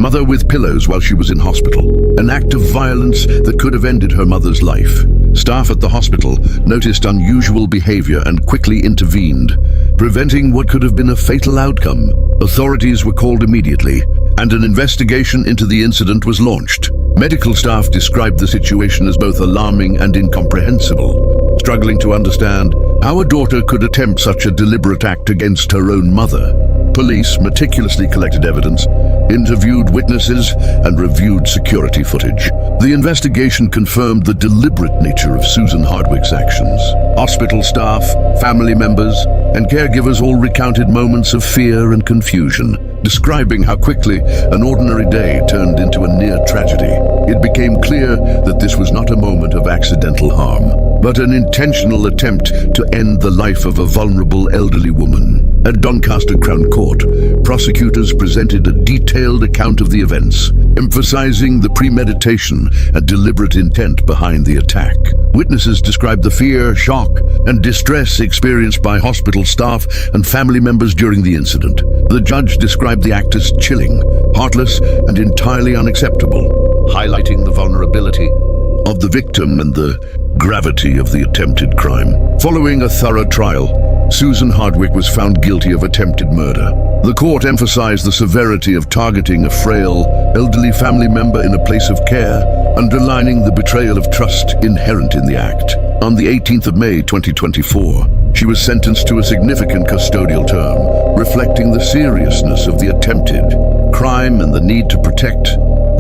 mother with pillows while she was in hospital, an act of violence that could have ended her mother's life. Staff at the hospital noticed unusual behavior and quickly intervened, preventing what could have been a fatal outcome. Authorities were called immediately, and an investigation into the incident was launched. Medical staff described the situation as both alarming and incomprehensible, struggling to understand how a daughter could attempt such a deliberate act against her own mother. Police meticulously collected evidence, interviewed witnesses, and reviewed security footage. The investigation confirmed the deliberate nature of Susan Hardwick's actions. Hospital staff, family members, and caregivers all recounted moments of fear and confusion, describing how quickly an ordinary day turned into a near tragedy. It became clear that this was not a moment of accidental harm, but an intentional attempt to end the life of a vulnerable elderly woman. At Doncaster Crown Court, prosecutors presented a detailed account of the events, emphasizing the premeditation and deliberate intent behind the attack. Witnesses described the fear, shock, and distress experienced by hospital staff and family members during the incident. The judge described the act as chilling, heartless, and entirely unacceptable, highlighting the vulnerability of the victim and the gravity of the attempted crime. Following a thorough trial, Susan Hardwick was found guilty of attempted murder. The court emphasized the severity of targeting a frail, elderly family member in a place of care, underlining the betrayal of trust inherent in the act. On the 18th of May 2024, she was sentenced to a significant custodial term, reflecting the seriousness of the attempted crime and the need to protect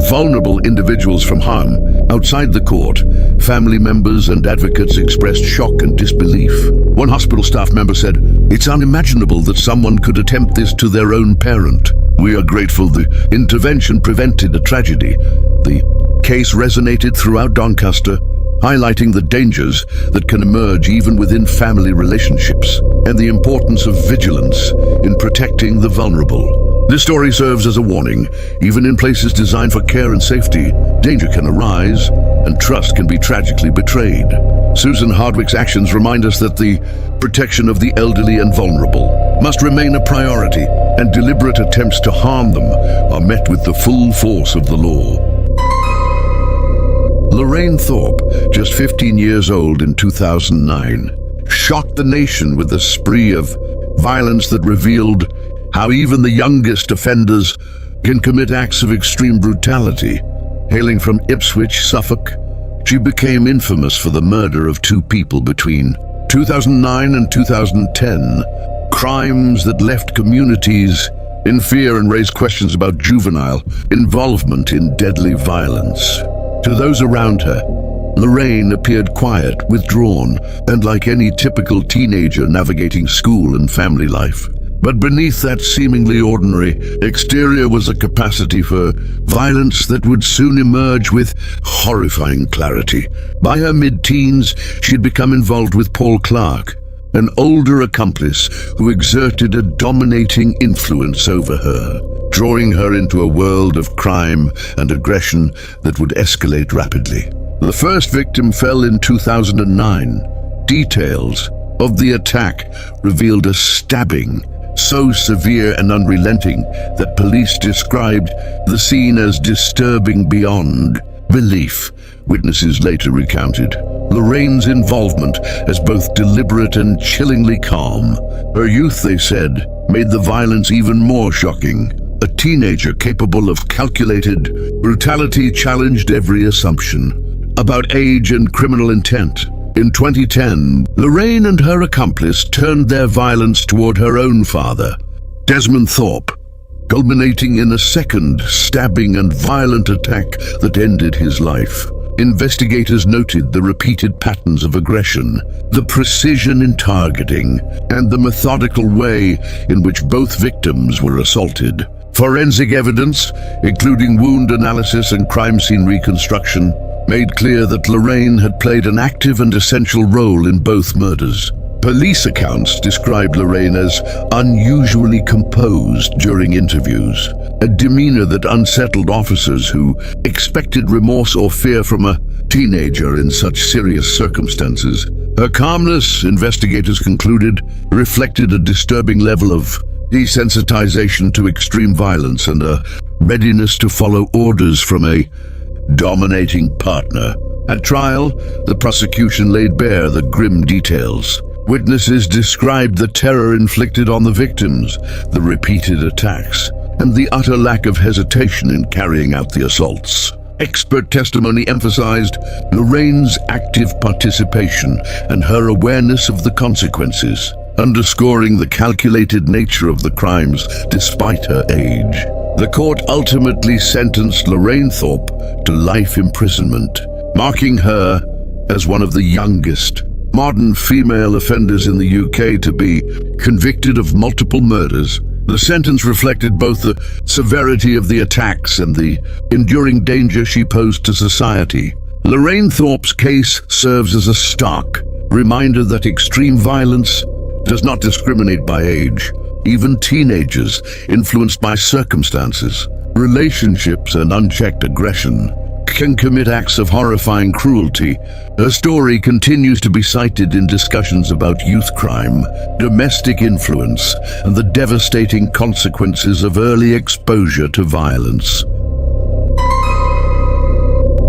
vulnerable individuals from harm. Outside the court, family members and advocates expressed shock and disbelief. One hospital staff member said, "It's unimaginable that someone could attempt this to their own parent. We are grateful the intervention prevented a tragedy." The case resonated throughout Doncaster, highlighting the dangers that can emerge even within family relationships and the importance of vigilance in protecting the vulnerable. This story serves as a warning. Even in places designed for care and safety, danger can arise and trust can be tragically betrayed. Susan Hardwick's actions remind us that the protection of the elderly and vulnerable must remain a priority, and deliberate attempts to harm them are met with the full force of the law. Lorraine Thorpe, just 15 years old in 2009, shocked the nation with a spree of violence that revealed how even the youngest offenders can commit acts of extreme brutality. Hailing from Ipswich, Suffolk, she became infamous for the murder of 2 people between 2009 and 2010, crimes that left communities in fear and raised questions about juvenile involvement in deadly violence. To those around her, Lorraine appeared quiet, withdrawn, and like any typical teenager navigating school and family life. But beneath that seemingly ordinary exterior was a capacity for violence that would soon emerge with horrifying clarity. By her mid-teens, she had become involved with Paul Clark, an older accomplice who exerted a dominating influence over her, drawing her into a world of crime and aggression that would escalate rapidly. The first victim fell in 2009. Details of the attack revealed a stabbing so severe and unrelenting that police described the scene as disturbing beyond belief, witnesses later recounted Lorraine's involvement as both deliberate and chillingly calm. Her youth, they said, made the violence even more shocking. A teenager capable of calculated brutality challenged every assumption about age and criminal intent. In 2010, Lorraine and her accomplice turned their violence toward her own father, Desmond Thorpe, culminating in a second stabbing and violent attack that ended his life. Investigators noted the repeated patterns of aggression, the precision in targeting, and the methodical way in which both victims were assaulted. Forensic evidence, including wound analysis and crime scene reconstruction, made clear that Lorraine had played an active and essential role in both murders. Police accounts described Lorraine as unusually composed during interviews, a demeanor that unsettled officers who expected remorse or fear from a teenager in such serious circumstances. Her calmness, investigators concluded, reflected a disturbing level of desensitization to extreme violence and a readiness to follow orders from a dominating partner. At trial, the prosecution laid bare the grim details. Witnesses described the terror inflicted on the victims, the repeated attacks, and the utter lack of hesitation in carrying out the assaults. Expert testimony emphasized Lorraine's active participation and her awareness of the consequences, underscoring the calculated nature of the crimes despite her age. The court ultimately sentenced Lorraine Thorpe to life imprisonment, marking her as one of the youngest modern female offenders in the UK to be convicted of multiple murders. The sentence reflected both the severity of the attacks and the enduring danger she posed to society. Lorraine Thorpe's case serves as a stark reminder that extreme violence does not discriminate by age. Even teenagers, influenced by circumstances, relationships, and unchecked aggression, can commit acts of horrifying cruelty. Her story continues to be cited in discussions about youth crime, domestic influence, and the devastating consequences of early exposure to violence.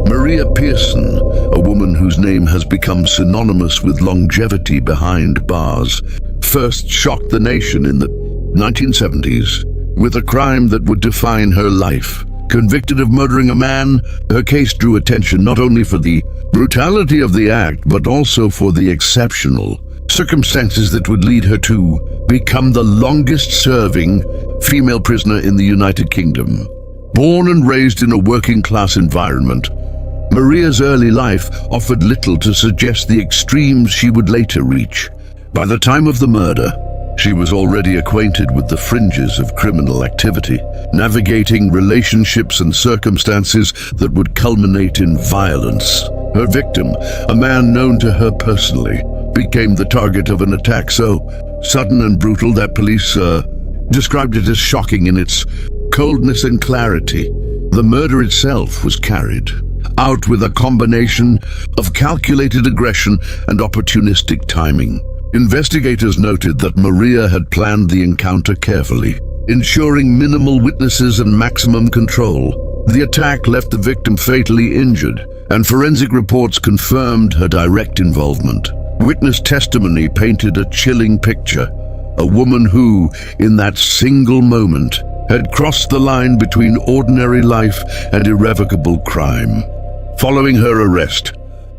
Maria Pearson, a woman whose name has become synonymous with longevity behind bars, first shocked the nation in the 1970s with a crime that would define her life. Convicted of murdering a man, her case drew attention not only for the brutality of the act, but also for the exceptional circumstances that would lead her to become the longest-serving female prisoner in the United Kingdom. Born and raised in a working-class environment, Maria's early life offered little to suggest the extremes she would later reach. By the time of the murder, she was already acquainted with the fringes of criminal activity, navigating relationships and circumstances that would culminate in violence. Her victim, a man known to her personally, became the target of an attack so sudden and brutal that police described it as shocking in its coldness and clarity. The murder itself was carried out with a combination of calculated aggression and opportunistic timing. Investigators noted that Maria had planned the encounter carefully, ensuring minimal witnesses and maximum control. The attack left the victim fatally injured, and forensic reports confirmed her direct involvement. Witness testimony painted a chilling picture, a woman who, in that single moment, had crossed the line between ordinary life and irrevocable crime. Following her arrest,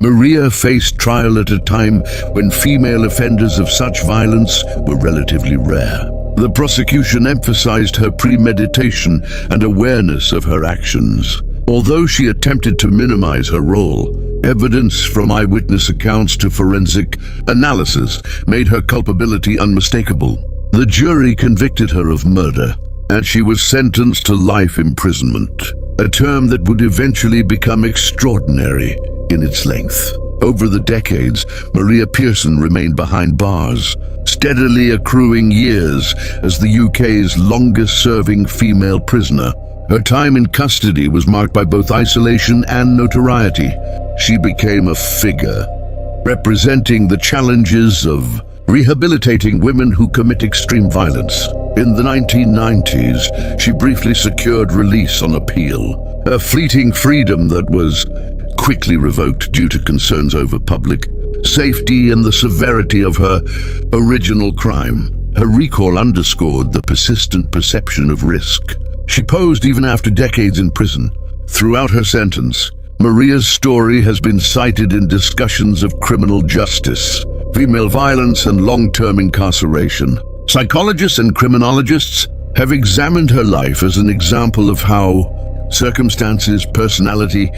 Maria faced trial at a time when female offenders of such violence were relatively rare. The prosecution emphasized her premeditation and awareness of her actions. Although she attempted to minimize her role, evidence from eyewitness accounts to forensic analysis made her culpability unmistakable. The jury convicted her of murder, and she was sentenced to life imprisonment, a term that would eventually become extraordinary in its length. Over the decades, Maria Pearson remained behind bars, steadily accruing years as the UK's longest-serving female prisoner. Her time in custody was marked by both isolation and notoriety. She became a figure, representing the challenges of rehabilitating women who commit extreme violence. In the 1990s, she briefly secured release on appeal, a fleeting freedom that was quickly revoked due to concerns over public safety and the severity of her original crime. Her recall underscored the persistent perception of risk she posed even after decades in prison. Throughout her sentence, Maria's story has been cited in discussions of criminal justice, female violence, and long-term incarceration. Psychologists and criminologists have examined her life as an example of how circumstances, personality,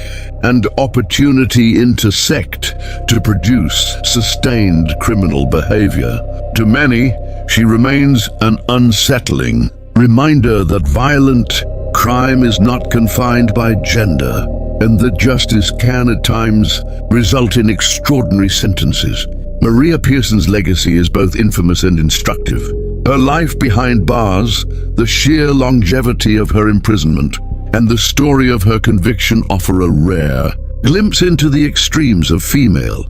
and opportunity intersect to produce sustained criminal behavior. To many, she remains an unsettling reminder that violent crime is not confined by gender, and that justice can at times result in extraordinary sentences. Maria Pearson's legacy is both infamous and instructive. Her life behind bars, the sheer longevity of her imprisonment, and the story of her conviction offer a rare glimpse into the extremes of female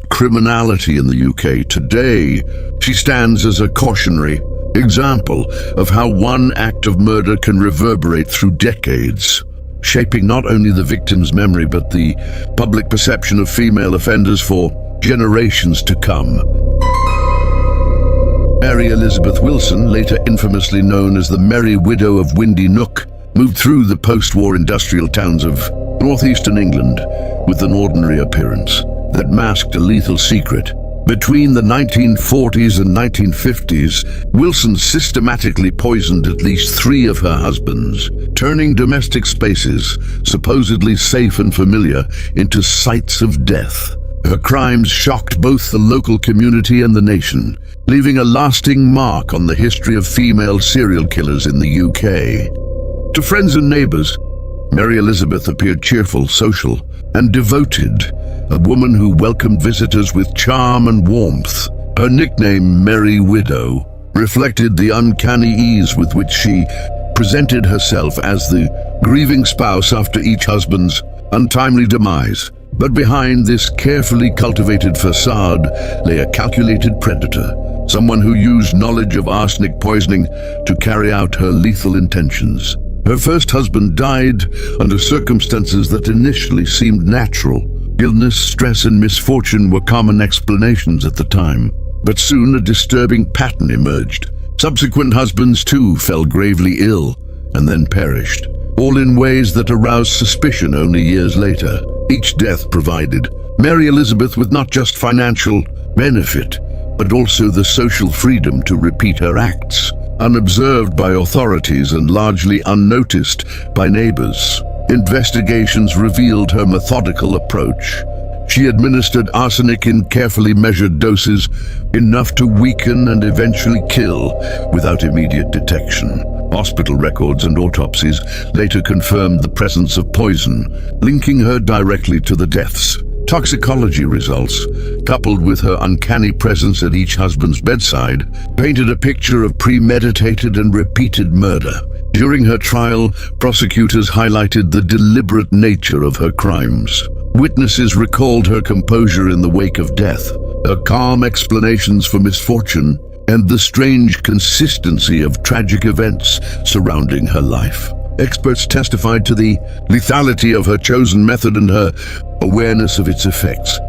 criminality in the UK. Today, she stands as a cautionary example of how one act of murder can reverberate through decades, shaping not only the victim's memory but the public perception of female offenders for generations to come. Mary Elizabeth Wilson, later infamously known as the Merry Widow of Windy Nook, moved through the post-war industrial towns of northeastern England with an ordinary appearance that masked a lethal secret. Between the 1940s and 1950s, Wilson systematically poisoned at least 3 of her husbands, turning domestic spaces, supposedly safe and familiar, into sites of death. Her crimes shocked both the local community and the nation, leaving a lasting mark on the history of female serial killers in the UK. To friends and neighbors, Mary Elizabeth appeared cheerful, social, and devoted, a woman who welcomed visitors with charm and warmth. Her nickname, Merry Widow, reflected the uncanny ease with which she presented herself as the grieving spouse after each husband's untimely demise. But behind this carefully cultivated facade lay a calculated predator, someone who used knowledge of arsenic poisoning to carry out her lethal intentions. Her first husband died under circumstances that initially seemed natural. Illness, stress, and misfortune were common explanations at the time. But soon a disturbing pattern emerged. Subsequent husbands too fell gravely ill and then perished, all in ways that aroused suspicion only years later. Each death provided Mary Elizabeth with not just financial benefit, but also the social freedom to repeat her acts, unobserved by authorities and largely unnoticed by neighbors. Investigations revealed her methodical approach. She administered arsenic in carefully measured doses, enough to weaken and eventually kill without immediate detection. Hospital records and autopsies later confirmed the presence of poison, linking her directly to the deaths. Toxicology results, coupled with her uncanny presence at each husband's bedside, painted a picture of premeditated and repeated murder. During her trial, prosecutors highlighted the deliberate nature of her crimes. Witnesses recalled her composure in the wake of death, her calm explanations for misfortune, and the strange consistency of tragic events surrounding her life. Experts testified to the lethality of her chosen method and her awareness of its effects,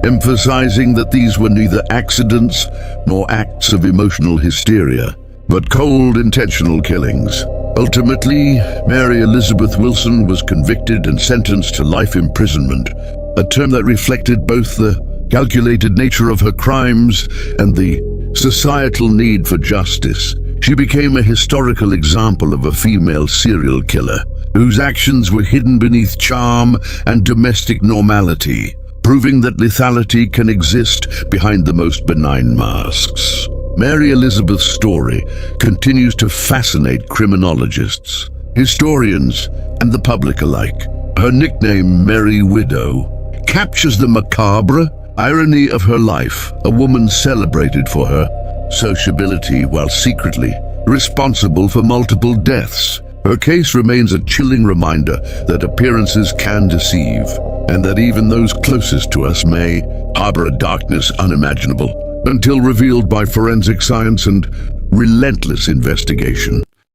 emphasizing that these were neither accidents nor acts of emotional hysteria, but cold, intentional killings. Ultimately, Mary Elizabeth Wilson was convicted and sentenced to life imprisonment, a term that reflected both the calculated nature of her crimes and the societal need for justice. She became a historical example of a female serial killer whose actions were hidden beneath charm and domestic normality, proving that lethality can exist behind the most benign masks. Mary Elizabeth's story continues to fascinate criminologists, historians, and the public alike. Her nickname, Merry Widow, captures the macabre irony of her life, a woman celebrated for her sociability while secretly responsible for multiple deaths. Her case remains a chilling reminder that appearances can deceive, and that even those closest to us may harbor a darkness unimaginable until revealed by forensic science and relentless investigation.